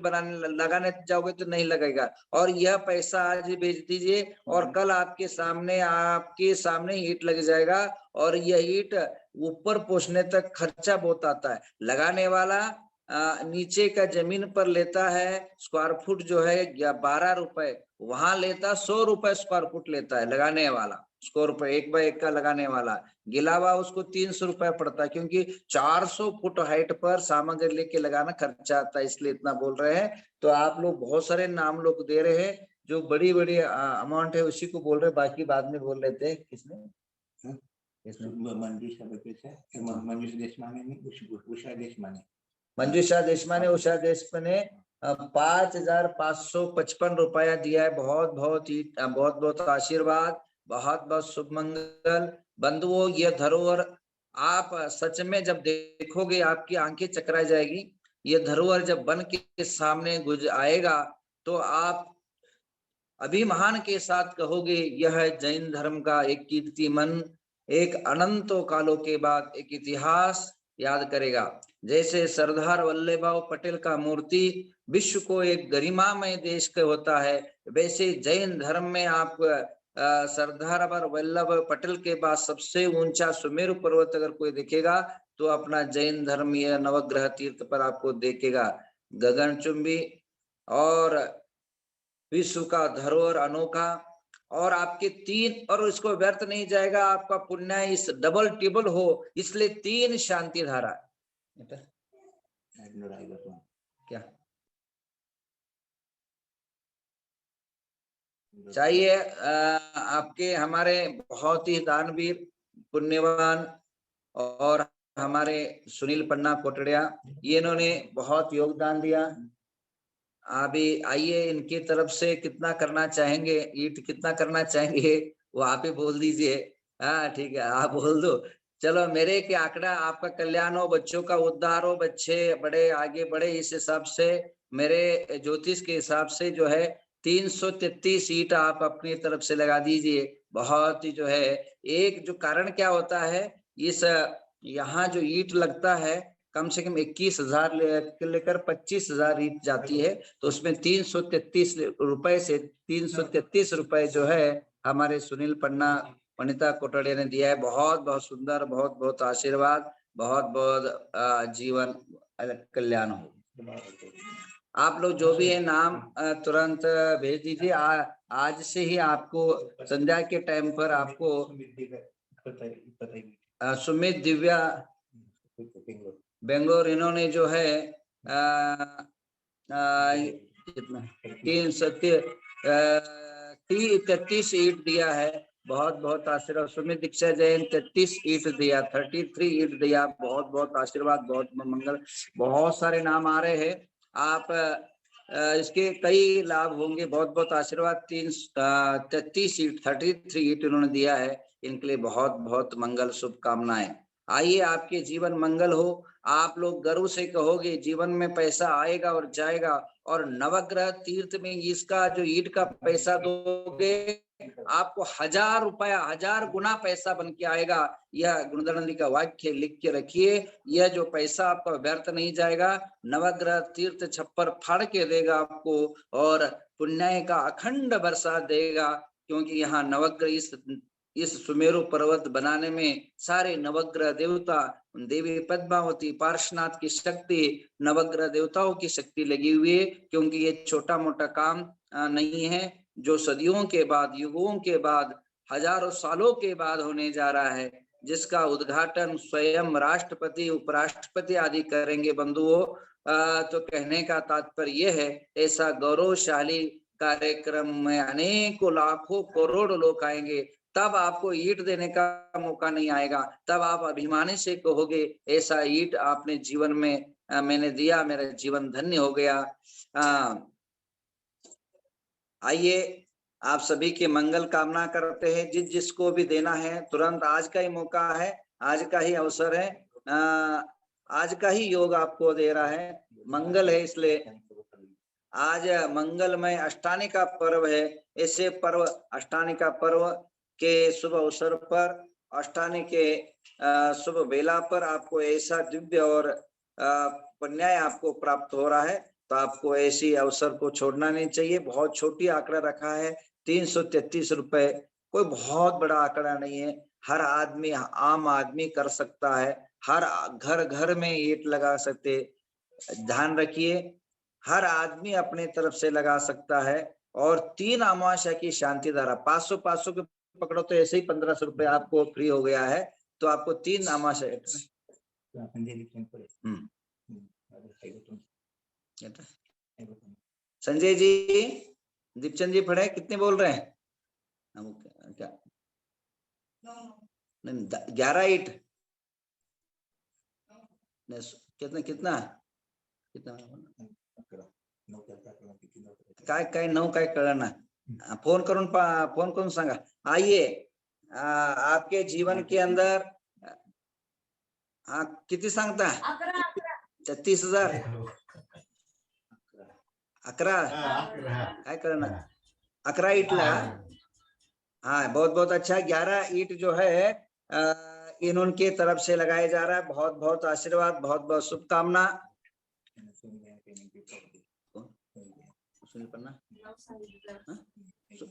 लगाने जाओगे तो नहीं लगेगा। और यह पैसा आज ही भेज दीजिए और कल आपके सामने ईंट लग जाएगा। और यह ईंट ऊपर पहुंचने तक खर्चा बहुत आता है। लगाने वाला नीचे का जमीन पर लेता है स्क्वायर फुट जो है 12 रुपए, वहां लेता 100 रुपए स्क्वायर फुट लेता है लगाने वाला। 100 रुपए 1 बाय 1 का लगाने वाला, गिलावा उसको 300 रुपए पड़ता है, क्योंकि 400 फुट हाइट पर सामग्री लेके लगाना खर्चा आता है, इसलिए इतना बोल रहे हैं। तो आप लोग बहुत सारे नाम लोग दे रहे हैं, जो बड़ी बड़ी अमाउंट है उसी को बोल रहे, बाकी बाद में बोल लेते हैं। किसने? मंजूषा देशमाने, उषा देशमाने 5555 रुपया दिया है। बहुत बहुत आशीर्वाद, बहुत बहुत शुभ मंगल। बंधुओं, ये धरोहर आप सच में जब देखोगे आपकी आंखें चकरा जाएगी। ये धरोहर जब बन के सामने आएगा तो आप अभिमान के साथ कहोगे, यह जैन धर्म का एक कीर्तिमन, एक अनंतों कालों के बाद एक इतिहास याद करेगा। जैसे सरदार वल्लभ भाई पटेल का मूर्ति विश्व को एक गरिमामय देश का होता है, वैसे जैन धर्म में आप सरदार वल्लभ भाई पटेल के बाद सबसे ऊंचा सुमेरु पर्वत अगर कोई देखेगा तो अपना जैन धर्म या नवग्रह तीर्थ पर आपको देखेगा। गगनचुंबी और विश्व का धरोहर अनोखा, और आपके तीन, और इसको व्यर्थ नहीं जाएगा, आपका पुण्य इस डबल टेबल हो, इसलिए 3 शांति धारा क्या चाहिए। आपके हमारे बहुत ही दानवीर पुण्यवान और हमारे सुनील पन्ना कोटड़िया, ये इन्होंने बहुत योगदान दिया। अभी आइए, इनकी तरफ से कितना करना चाहेंगे, ईट कितना करना चाहेंगे वो आप ही बोल दीजिए। हाँ ठीक है, आप बोल दो। चलो, मेरे के आंकड़ा, आपका कल्याण हो, बच्चों का उद्धार हो, बच्चे बड़े आगे बढ़े, इस हिसाब से मेरे ज्योतिष के हिसाब से जो है 333 ईट आप अपनी तरफ से लगा दीजिए। बहुत ही जो है, एक जो कारण क्या होता है, इस यहाँ जो ईट लगता है कम से कम 21,000 लेकर 25,000 ईट जाती है, तो उसमें 333 रुपए से 333 रुपए जो है हमारे सुनील पन्ना वनिता कोटड़िया ने दिया है। बहुत बहुत सुंदर, बहुत बहुत आशीर्वाद, बहुत बहुत जीवन कल्याण हो। आप लोग जो भी है नाम तुरंत भेज दीजिए। आज से ही आपको संध्या के टाइम पर आपको सुमित दिव्या बेंगलोर, इन्होंने जो है कितना 33 ईट दिया है। बहुत बहुत आशीर्वाद। सुमित दीक्षा जैन 33 ईट दिया, 33 ईट दिया। बहुत बहुत आशीर्वाद, बहुत मंगल। बहुत सारे नाम आ रहे हैं, आप इसके कई लाभ होंगे। बहुत बहुत आशीर्वाद। 33 ईट, 33 ईट इन्होंने दिया है, इनके लिए बहुत बहुत मंगल, शुभकामनाएं। आइए, आपके जीवन मंगल हो। आप लोग गर्व से कहोगे, जीवन में पैसा आएगा और जाएगा, और नवग्रह तीर्थ में इसका जो ईट का पैसा दोगे आपको 1000 रुपया, 1000 गुना पैसा बन के आएगा। यह गुणधर का वाक्य लिख के रखिए, यह जो पैसा आपका व्यर्थ नहीं जाएगा। नवग्रह तीर्थ छप्पर फाड़ के देगा आपको, और पुण्य का अखंड बरसा देगा, क्योंकि यहाँ नवग्रह इस सुमेरु पर्वत बनाने में सारे नवग्रह देवता, देवी पद्मावती, पार्श्वनाथ की शक्ति, नवग्रह देवताओं की शक्ति लगी हुई है। क्योंकि ये छोटा मोटा काम नहीं है, जो सदियों के बाद, युगों के बाद, हजारों सालों के बाद होने जा रहा है, जिसका उद्घाटन स्वयं राष्ट्रपति, उपराष्ट्रपति आदि करेंगे। बंधुओं, तो कहने का तात्पर्य यह है, ऐसा गौरवशाली कार्यक्रम में अनेकों लाखों करोड़ लोग आएंगे, तब आपको ईट देने का मौका नहीं आएगा। तब आप अभिमानी से कहोगे, ऐसा ईट आपने जीवन में मैंने दिया, मेरा जीवन धन्य हो गया। आइए, आप सभी के मंगल कामना करते हैं। जिसको भी देना है तुरंत, आज का ही मौका है, आज का ही अवसर है, आज का ही योग आपको दे रहा है। मंगल है, इसलिए आज मंगलमय अष्टानी का पर्व है। ऐसे पर्व, अष्टानी का पर्व के शुभ अवसर पर, अष्टानी के शुभ बेला पर आपको ऐसा दिव्य और पुण्य आपको प्राप्त हो रहा है, तो आपको ऐसी अवसर को छोड़ना नहीं चाहिए। बहुत छोटी आंकड़ा रखा है, 333 रुपए, कोई बहुत बड़ा आंकड़ा नहीं है। हर आदमी, आम आदमी कर सकता है, हर घर घर में ईट लगा सकते। ध्यान रखिए, हर आदमी अपने तरफ से लगा सकता है। और 3 अमावस्या की शांति धारा 500 के पकड़ो तो ऐसे ही 1500 रुपए आपको फ्री हो गया है। तो आपको 3 अमावस्या, संजय जी, दीपचंद जी पढ़े, कितने बोल रहे हैं? क्या 11 ईट, कितना कितना कितना काय 9 काय कळना, फोन करून सांगा। आइए, आपके जीवन के अंदर किती सांगता? 36,000, 11 काय कळना, 11 ईट लगा। हाँ, बहुत बहुत अच्छा। 11 ईट जो है इनके तरफ से लगाया जा रहा है। बहुत बहुत आशीर्वाद, बहुत बहुत शुभकामना। सुनील पन्ना, हाँ?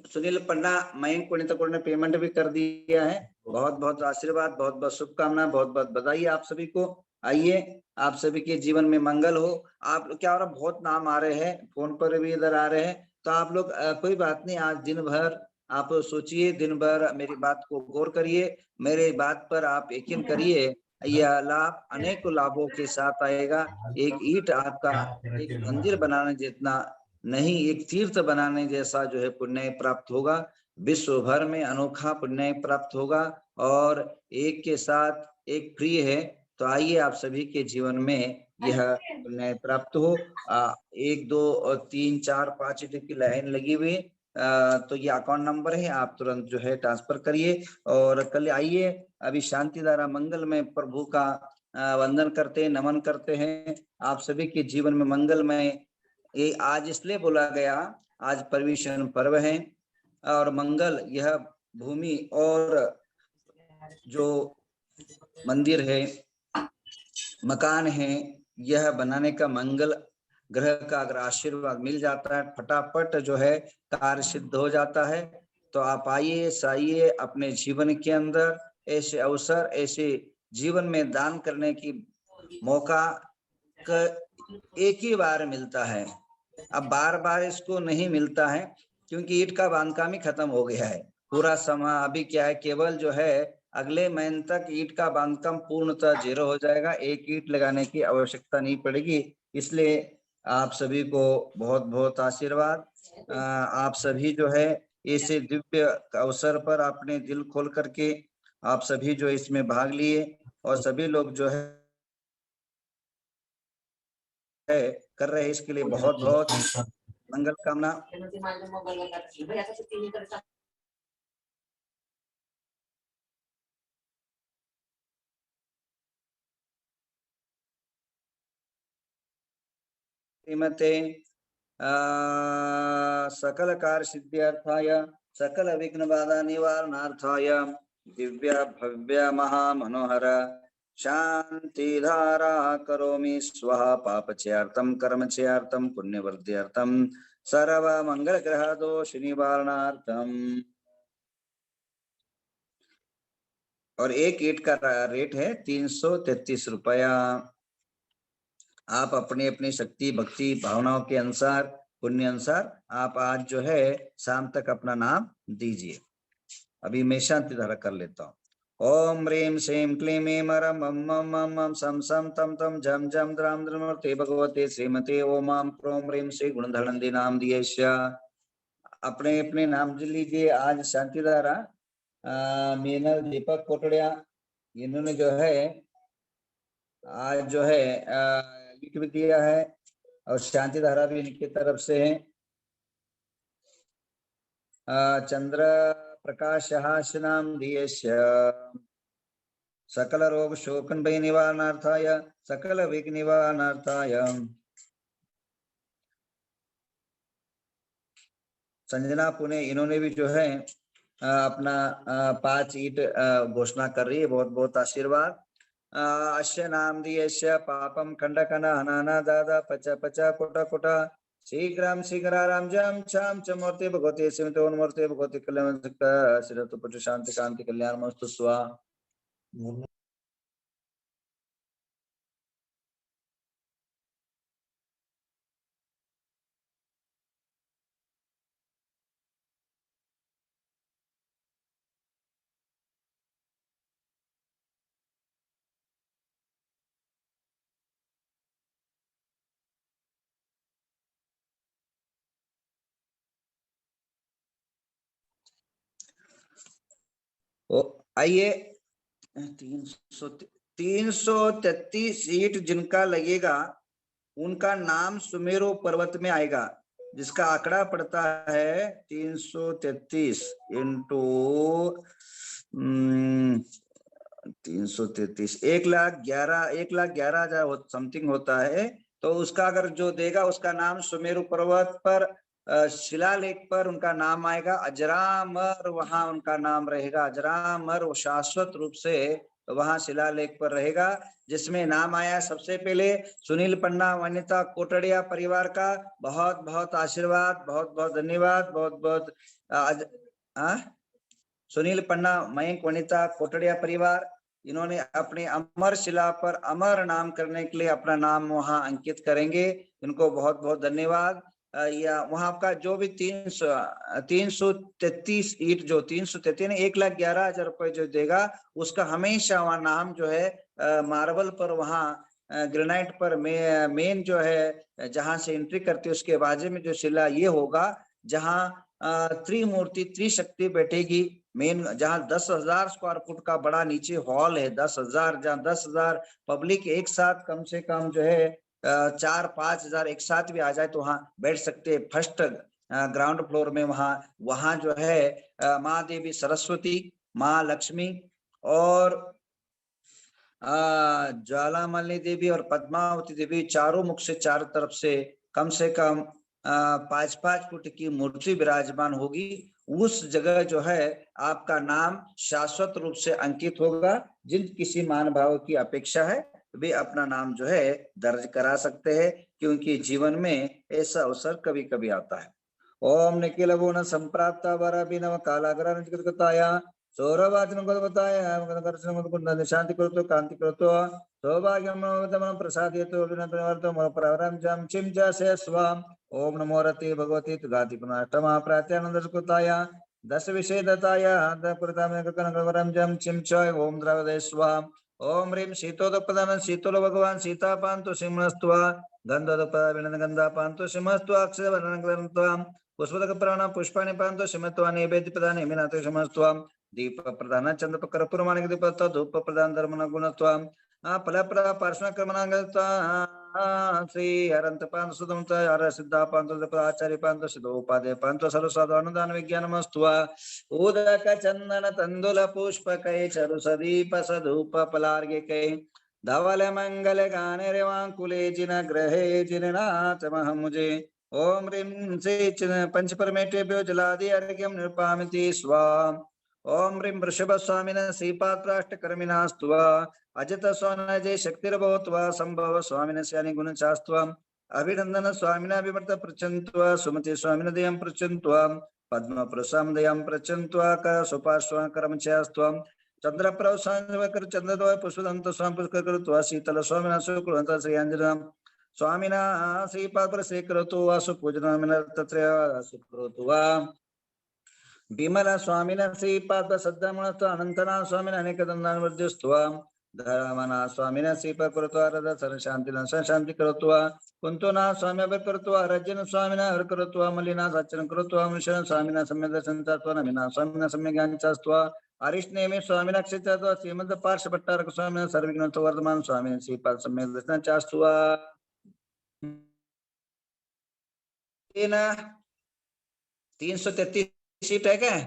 सुनील पन्ना, मयंक पुणितकुर ने पेमेंट भी कर दिया है। बहुत बहुत आशीर्वाद, बहुत बहुत शुभकामना, बहुत बहुत बधाई आप सभी को। आइए, आप सभी के जीवन में मंगल हो। आप क्या हो रहा, बहुत नाम आ रहे हैं, फोन पर भी इधर आ रहे हैं, तो आप लोग कोई बात नहीं, आज दिन भर आप सोचिए, दिन भर मेरी बात को गौर करिए, मेरे बात पर आप यकीन करिए, यह लाभ अनेक लाभों के साथ आएगा। एक ईंट आपका एक मंदिर बनाने जितना नहीं, एक तीर्थ बनाने जैसा जो है पुण्य प्राप्त होगा। विश्व भर में अनोखा पुण्य प्राप्त होगा और एक के साथ एक प्रिय है। तो आइए, आप सभी के जीवन में यह पुण्य प्राप्त हो। 1 2 3 4 5 की लाइन लगी हुई, तो ये अकाउंट नंबर है, आप तुरंत जो है ट्रांसफर करिए। और कल आइए, अभी शांति धारा मंगल में प्रभु का वंदन करते हैं, नमन करते हैं। आप सभी के जीवन में मंगलमय। ये आज इसलिए बोला गया, आज पर्यूषण पर्व है और मंगल, यह भूमि और जो मंदिर है, मकान है, यह बनाने का मंगल ग्रह का अगर आशीर्वाद मिल जाता है, फटाफट जो है कार्य सिद्ध हो जाता है। तो आप आइए, साइए, अपने जीवन के अंदर ऐसे अवसर, ऐसे जीवन में दान करने की मौका एक ही बार मिलता है। अब बार बार इसको नहीं मिलता है, क्योंकि ईंट का बांधकाम ही खत्म हो गया है। पूरा समय अभी क्या है, केवल जो है अगले महीने तक ईंट का बांधकाम पूर्णतः 0 हो जाएगा। एक ईंट लगाने की आवश्यकता नहीं पड़ेगी। इसलिए आप सभी को बहुत बहुत आशीर्वाद। आप सभी जो है ऐसे दिव्य अवसर पर अपने दिल खोल करके आप सभी जो इसमें भाग लिए और सभी लोग जो है कर रहे हैं, इसके लिए बहुत बहुत मंगल कामना। श्रीमते सकल कार्य सिद्ध्यर्थाय सकल विघ्न बाधा निवारणार्थाय दिव्य भव्य महामनोहर शांति धारा करोमि स्वाहा। पापचयार्थम कर्मचयार्थम पुण्यवृद्ध्यर्थम सर्व मंगल ग्रह दोष निवारणार्थम। और एक ईंट का रेट है 333 रुपया। आप अपनी अपनी शक्ति भक्ति भावनाओं के अनुसार, पुण्य अनुसार आप आज जो है शाम तक अपना नाम दीजिए। अभी मैं शांति धारा कर लेता हूँ। ओम ह्रीं श्रीं क्लीं ऐं रं मं मं मं मं सं सं तं तं झं झं द्रां द्रमूर्ते भगवते श्रीमते ओम आं प्रों ह्रीं श्री गुणधरनंदी नाम दिएश्य। अपने अपने नाम लीजिए। आज शांति धारा मीनल दीपक कोटड़िया, इन्होंने जो है आज जो है लिख भी दिया है और शांति धारा भी इनकी तरफ से है। चंद्र प्रकाश हास्यनाम दिएश्य सकल रोग शोकन भय निवारणार्थाय सकल विघ्न निवारणार्थाय। संजना पुणे, इन्होंने भी जो है अपना 5 ईंट घोषणा कर रही है। बहुत बहुत आशीर्वाद। अश्य नाम दिएश्य पापम खंडकन हनाना दादा पच पच कोटा कोटा शीघ्रम शीघ्राराम जम छम च मूर्ति भगवती श्रीमती ओम मूर्ति भगवती कल्याण श्रीरतु पुत्र शांति कांति कल्याण मस्तु स्वा। आइए, 333 ईंट जिनका लगेगा उनका नाम सुमेरु पर्वत में आएगा, जिसका आंकड़ा पड़ता है 333 इंटू 333 1,11,000 समथिंग होता है। तो उसका अगर जो देगा उसका नाम सुमेरु पर्वत पर शिलालेख पर उनका नाम आएगा, अजरामर वहां उनका नाम रहेगा, अजरामर वो शाश्वत रूप से वहां शिलालेख पर रहेगा, जिसमें नाम आया सबसे पहले सुनील पन्ना वनिता कोटड़िया परिवार का बहुत बहुत आशीर्वाद, बहुत बहुत धन्यवाद, बहुत बहुत सुनील पन्ना मयंक वनिता कोटड़िया परिवार, इन्होंने अपने अमर शिला पर अमर नाम करने के लिए अपना नाम वहां अंकित करेंगे, इनको बहुत बहुत धन्यवाद। या वहां का जो भी 333 ईट जो 333 1,11,000 रुपए जो देगा उसका हमेशा वहां नाम जो है मार्बल पर वहां ग्रेनाइट पर मेन जो है जहां से एंट्री करती है उसके बाजू में जो शिला ये होगा जहां त्रिमूर्ति त्रिशक्ति बैठेगी, मेन जहां 10,000 स्क्वायर फुट का बड़ा नीचे हॉल है, 10,000 जहां 10,000 पब्लिक एक साथ कम से कम जो है 4-5 हजार एक साथ भी आ जाए तो वहां बैठ सकते हैं। फर्स्ट ग्राउंड फ्लोर में वहां जो है माँ देवी सरस्वती, माँ लक्ष्मी और ज्वालामणि देवी और पद्मावती देवी चारों मुख से चारों तरफ से कम 5-5 फुट की मूर्ति विराजमान होगी। उस जगह जो है आपका नाम शाश्वत रूप से अंकित होगा। जिन किसी मान भाव की अपेक्षा है वे अपना नाम जो है दर्ज करा सकते हैं, क्योंकि जीवन में ऐसा अवसर कभी कभी आता है। ओम निखिल गुण संप्राप्ता वराभिनव कालाग्रताया सौरवाचन बताया शांति करो कांति करो सौभाग्यम प्रसादयतो प्रवरम चिम च स्वाम। ओम नमो रते भगवती तुगाति पुनष्टमा प्रात्यानंद सुकृताया दश विषय दताया प्रताम जम चिम च ओम द्रवदे स्वाम। ओम ह्रीं शीतोदपदान शीतलो भगवान सीतापांतो सिंहस्त्वा गंधोदपदा गंधा पांतो सिंहस्त्वा अक्षरवर्णग्रंथ्वा पुष्पदक प्राण पुष्पाणि पांतो सिंहत्वा नैवेद्य प्रदान हिमिनाथ सिंहस्त्वा दीप प्रदान चंद्र कर्पूरमाणिक दीपत्व धूप प्रदान धर्मन गुणत्वा फलप्रदा पार्श्व कर्मणांगत्वा श्री अरंत पांत सुदमत अर सिद्धा पांत आचार्य पांत सिद्धोपादय पांत सर्वसाधु अनुदान विज्ञानमस्त्वा उदक चंदन तंदुल पुष्पकै चरु सदीप सधूप पलार्घ्यकै धवल मंगल गाने रेवांकुले जिन ग्रहे जिननाथ महमुजे। ओम ह्रीं श्री पंच परमेटेभ्यो जलादि अर्घ्यं निर्पामिति स्वाम। ओम ह्रीं वृषभ स्वामिनः श्रीपात्राष्टकर्मिणः स्तुवा अजित स्वामिनः जय शक्तिर्भवत्वा संभव स्वामिनः स्यानि गुणचास्त्वम् अभिनंदन स्वामिनः विवर्त पृच्छन्त्वा सुमति स्वामिनः दयं पृच्छन्त्वा पद्म प्रसाम दयं पृच्छन्त्वा क सुपार्श्व कर्म चास्त्वम् चंद्रप्रभ स्वामिनः चंद्रद्वय पुष्पदंत स्वामी पुष्कर कृत्वा शीतल स्वामिनः सुकुलंत श्रीअंजनम् स्वामिनः श्रीपाद स्वीकरोतु वा सुपूजनमिनः तत्र सुकरोतु वा। विमल स्वामिनः श्रीपाद सद्दामणत्व अनंतना स्वामिनः अनेकदंडान् वर्ध्यस्त्वा धर्मना स्वामिनः श्रीपाद कृत्वा रद सर्वशान्तिनं शान्ति कृत्वा कुन्तुना स्वामी अभय कृत्वा रज्जन स्वामिनः हर कृत्वा मलिना सच्चन कृत्वा मुनिशनं स्वामिनः सम्यक् दर्शनं चात्वा नमिना स्वामिनः सम्यक् ज्ञानं चास्त्वा अरिष्णेमि स्वामिनः क्षित्वा श्रीमद् पार्श्वभट्टारक स्वामिनः सर्वविघ्नतो वर्धमान स्वामिनः श्रीपाद सम्यक् दर्शनं चास्त्वा। 333 सीट है क्या,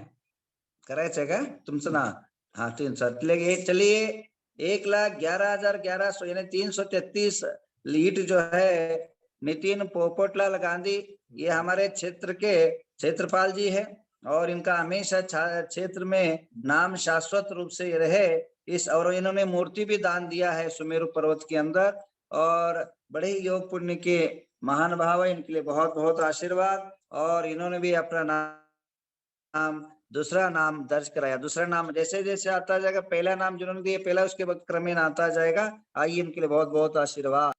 करायचं का तुमचं ना? हाँ 300 चलिए 1,11,1100 यानी 333 लीड जो है नितिन पोपटलाल गांधी, ये हमारे क्षेत्र के क्षेत्रपाल जी है और इनका हमेशा क्षेत्र में नाम शाश्वत रूप से रहे इस, और इन्होंने मूर्ति भी दान दिया है सुमेरु पर्वत के अंदर और बड़े ही योग पुण्य के महान भाव है, इनके लिए बहुत बहुत आशीर्वाद। और इन्होंने भी अपना नाम दूसरा नाम दर्ज कराया, दूसरा नाम जैसे जैसे आता जाएगा, पहला नाम जिन्होंने दिया पहला उसके बाद क्रमेण आता जाएगा। आइए इनके लिए बहुत बहुत आशीर्वाद।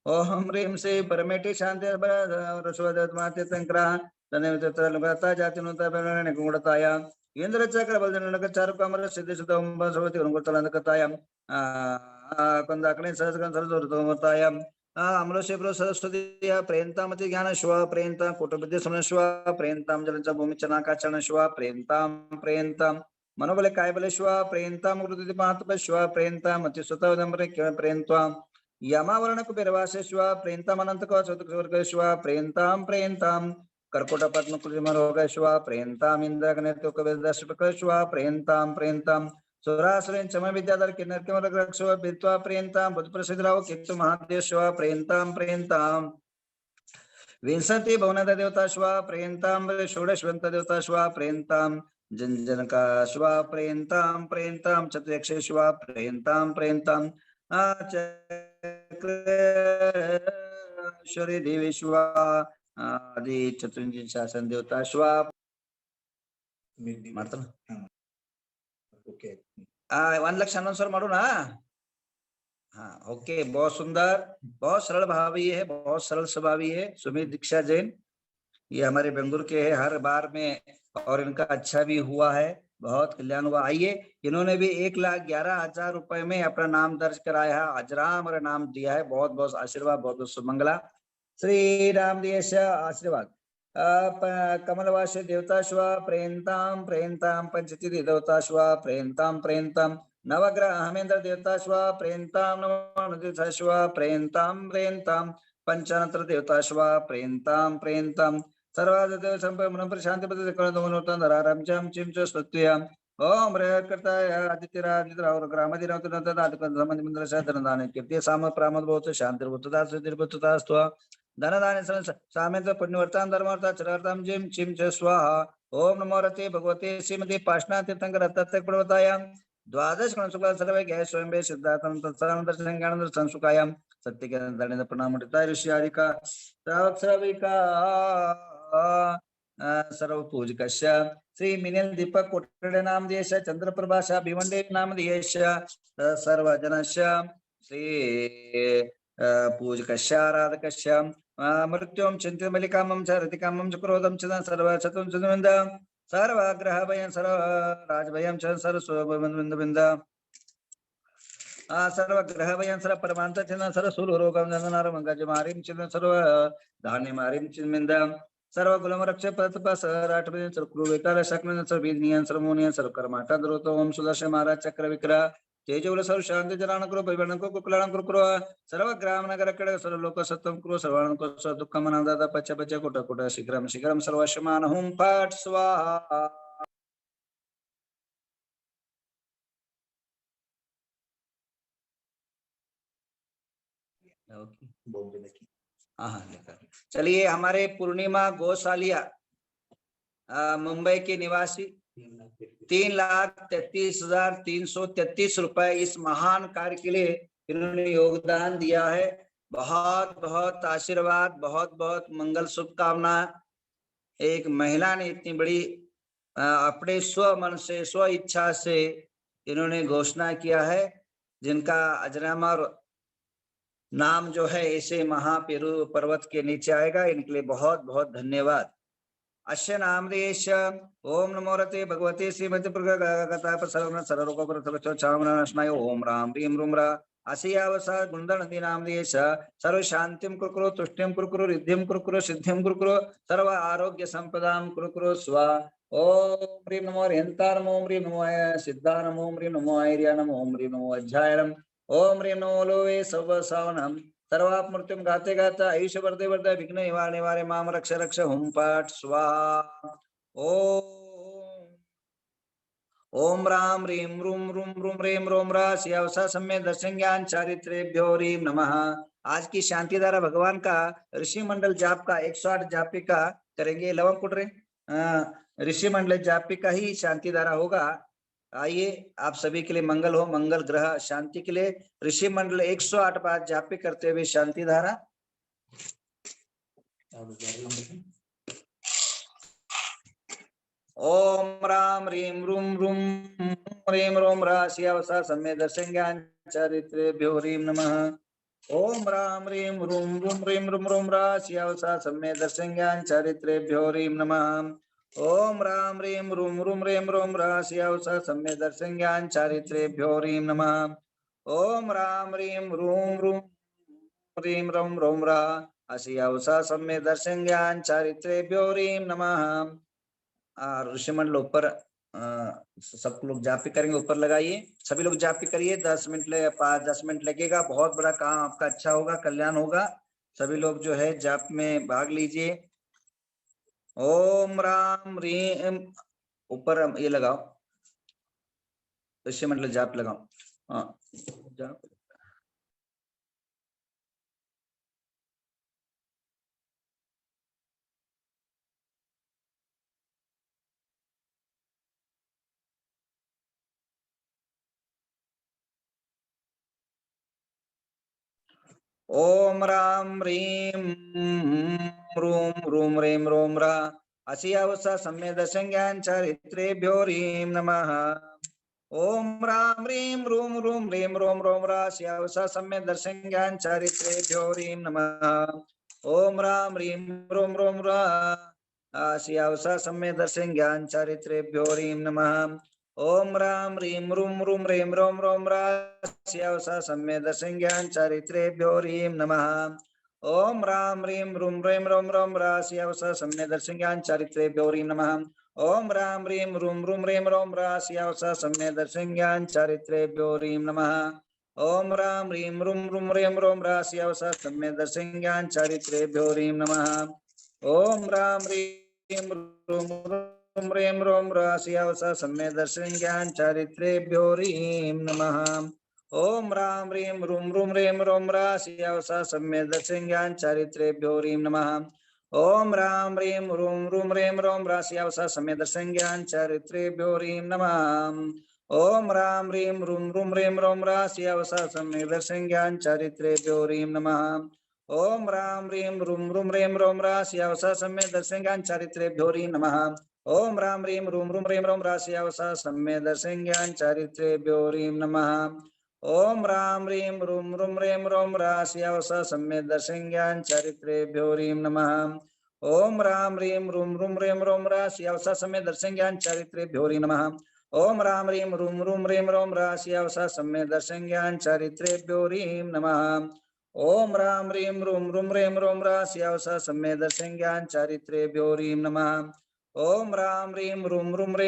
ओम ह्रीं श्री परमेटी शांति जाति इंद्र चक्र बल चारु कमर सिद्धि सुतमताया कंदाकणे सरस्वती अमृषे सरस्वती प्रेन्तामति ज्ञान श्व प्रेन्ता कुटुंबद्य समन श्व प्रेन्ताम जलंच भूमि चनाकाचरण श्व प्रेन्ताम मनोबल काय बल श्व प्रेन्ताम गुरुति पात श्व प्रेन्ताम अति सुतवदंबरे प्रेन्ताम यमावरण कुबेरवासे श्व प्रेन्ताम अनंत कौशवर्ग श्व प्रेन्ताम कर्कोट पद्म कुलिमरोग श्व प्रेन्ताम इंद्रगणे तो कविदर्शक श्व प्रेन्ताम सुरासुरेण चम विद्याधर किन्नर किमरक्षो विद्वा प्रियंताम बुद्ध प्रसिद्धराव किंतु महादेशवा प्रियंताम विंशति भवनद देवता श्वा प्रियंताम षोडशवंत देवता श्वा प्रियंताम जनजनका श्वा प्रियंताम चतुर्यक्षेश्वा प्रियंताम चक्रेश्वरी देवी श्वा आदि चतुर्जिन शासन देवता श्वा ओके 1 लाख अनुसार मारो ना। हाँ ओके, बहुत सुंदर, बहुत सरल भावी है, बहुत सरल स्वभावी है। सुमित दीक्षा जैन ये हमारे बेंगलुरु के है, हर बार में, और इनका अच्छा भी हुआ है, बहुत कल्याण हुआ। आइए, इन्होंने भी 1,11,000 रुपए में अपना नाम दर्ज कराया है, अजराम और नाम दिया है। बहुत बहुत आशीर्वाद, बहुत बहुत सुमंगला। श्री राम देश आशीर्वाद। कमलवास देवता श्वा प्रेंताम पंचती देवता श्वा प्रेंताम नवग्रह अहमेंद्र देवता श्वा प्रेंताम नव श्वा प्रेंताम पंचानत्र देवता श्वा प्रेंताम सर्वादेव संपन्न प्रशांति पद मनोतराम चम चिम च स्तुत्याम ओम प्रयत्कर्ताय आदित्यरादित्र और ग्रामदिनोतदान कीर्ति साम प्रामोद शांतिर्भूतता सुधीर्भूततास्तु धनदान सामेत पुण्यवर्तां धर्मार्था चरार्थां जिम चिम च स्वाहा। ओम नमो रते भगवते श्रीमती पाषाण तीर्थंकर रत्तक प्रवतायां द्वादश गण शुक्ल सर्वे गए स्वयं वे सिद्धार्थं तत्सर्वं दर्शन ज्ञान दर्शन सुखायां सत्य के दंड प्रणाम ऋषि आदिका श्रावक श्राविका सर्व पूजकस्य श्री मिनिल दीपक कोटड़े नाम देश चंद्र प्रभाषा भिवंडे नाम देश सर्वजनस्य श्री पूजकस्य आराधकस्य मृत्युम चिंतित मलिकामं च रतिकामं च क्रोधं च सर्व शतं चतुर्विंद सर्व ग्रह भयं सर्व राज भयं च सर्व स्वबंध सर्व ग्रह भयं सर्व परमांत चिन्ह सर्व सूल रोगं जनार मंगज मारिम चिन्ह सर्व धान्य मारिम चिन्मिंद सर्व गुलम रक्ष प्रतप सराट भयं सर्व क्रू विकार शक्न सर्व विनियन सर्व मुनियन सर्व कर्माटा द्रोतो ओम सुदर्शन महाराज चक्र विक्रह तेजोल सर्व शांति जरान करो परिवर्ण को कुलाण करो सर्व ग्राम नगर कड़ सर्व लोक सत्तम करो सर्वाण को सर्व दुख मनादाता पच पच कोट कोट शीघ्रम शीघ्रम सर्वशमान हुम पाठ स्वाहा। चलिए, हमारे पूर्णिमा गौशालिया मुंबई के निवासी 3,33,333 रुपए इस महान कार्य के लिए इन्होंने योगदान दिया है। बहुत बहुत आशीर्वाद, बहुत बहुत मंगल शुभकामना। एक महिला ने इतनी बड़ी अपने स्व मन से, स्व इच्छा से इन्होंने घोषणा किया है, जिनका अजरामा नाम जो है ऐसे महापेरू पर्वत के नीचे आएगा। इनके लिए बहुत बहुत धन्यवाद। अश्य नामदेश ओम नमो रते भगवते श्रीमती सर्वनाशनाय ओम राम ह्रीं रूम रा असियावसा गुंडनदी नामदेश सर्व शांतिम कुरुकुरु तुष्टिम कुरुकुरु रिद्धिम कुरुकुरु सिद्धिम कुरुकुरु सर्व आरोग्य संपदाम कुरुकुरु स्वा। ओम ह्रीं नमो हरिहंतार नमो ह्रीं नमो सिद्धा नमो ह्रीं नमो ऐर्या नमो ह्रीं नमो अध्यायनम ओम ह्रीं नमो लोवे सर्व सावनम सर्वाप मृत्युम गाते गाता आयुष्य वर्धे वर्धे विघ्न निवारे निवारे माम रक्ष रक्ष हुम पाठ स्वाहा। ओम राम ह्रीं रूम रूम रूम ह्रीं रोम रा सियावसा सम्य दर्शन ज्ञान चारित्रेभ्यो ह्रीं नमः। आज की शांति धारा भगवान का ऋषि मंडल जाप का 108 जापिका करेंगे। लवंग कुटरे ऋषि मंडल जापिका ही शांति धारा होगा। आइए, आप सभी के लिए मंगल हो, मंगल ग्रह शांति के लिए ऋषि मंडल 108 बार जापे करते हुए शांति धारा। ओम राम ह्रीं रूम रूम ह्रीं रोम रा सियावसा सम्य दर्शन ज्ञान चारित्रेभ्यो ह्रीं नमः। ओम राम ह्रीं रूम रूम ह्रीं रूम रोम रा सियावसा सम्य दर्शन ज्ञान चारित्रेभ्यो ह्रीं नमः। ओम राम ह्रीं रूम रूम ह्रीं रोम रा सियावसा सम्य दर्शन ज्ञान चारित्रेभ्यो ह्रीं नमः। ओम राम ह्रीं रूम रूम ह्रीं रोम रोम रा असियावसा सम्य दर्शन ज्ञान चारित्रेभ्यो ह्रीं नमः। ऋषि मंडल ऊपर सब लोग जापी करेंगे, ऊपर लगाइए, सभी लोग जापी करिए। 10 मिनट 5-10 मिनट लगेगा। बहुत बड़ा काम आपका अच्छा होगा, कल्याण होगा। सभी लोग जो है जाप में भाग लीजिए। ओम राम ह्रीं ऊपर ये लगाओ। ऋषि मंडल जाप लगाओ। हाँ जाप। ओम राम ह्रीं रूम रूम ह्रीं रोम रा असियावसा सम्यद संज्ञान चरित्रेभ्यो ह्रीं नमः। ओम राम ह्रीं रूम रूम ह्रीं रोम रोम रा असियावसा सम्यद संज्ञान चरित्रेभ्यो ह्रीं नमः। ओम राम ह्रीं रोम रोम रा असियावसा सम्यद संज्ञान चरित्रेभ्यो ह्रीं नमः। ओम राम ह्रीं रूम ह्रीं रोम रोम रा स्यावसा सम्यद संज्ञान चरित्रेभ्यो ह्रीं नमः। ओम राम ह्रीं रोम रोम रा स्यावसा सम्यद संज्ञान चरित्रेभ्यो ह्रीं नमः। ओम राम ह्रीं रोम रा स्यावसा सम्यद संज्ञान चरित्रेभ्यो ह्रीं नमः। ओम राम ह्रीं रोम रा स्यावसा सम्यद संज्ञान चरित्रेभ्यो ह्रीं नमः। ओम राम ह्रीं रोम रा स्यावसा सम्यद संज्ञान चरित्रेभ्यो ह्रीं नमः। ओम राम ह्रीं रोम रा स्यावसा सम्यद संज्ञान चरित्रेभ्यो ह्रीं नमः। ओम राम ह्रीं रोम रा स्यावसा सम्यद संज्ञान चरित्रेभ्यो ह्रीं नमः। ओम राम ह्रीं रोम रा स्यावसा सम्यद संज्ञान चरित्रेभ्यो ह्रीं नमः। ओम राम ह्रीं रोम रा स्यावसा सम्यद संज्ञान चरित्रेभ्यो ह्रीं नमः। ओम राम ह्रीं रोम रा स्यावसा सम्यद संज्ञान चरित्रेभ्यो ह्रीं नमः। ओम राम ह्रीं रोम रा स्यावसा सम्यद संज्ञान चरित्रेभ्यो ह्रीं नमः। ओम राम ह्रीं रोम रा स्यावसा सम्यद संज्ञान चरित्रेभ्यो ह्रीं नमः। ओम राम ह्रीं रोम रा स्यावसा सम्यद संज्ञान चरित्रेभ्यो ह्रीं नमः। ओम राम ह्रीं रोम रा स्यावसा सम्यद संज्ञान चरित्रेभ्यो ह्रीं नमः। ओम राम ह्रीं रोम रा स्यावसा सम्यद संज्ञान चरित्रेभ्यो ह्रीं नमः। ओम राम ह्रीं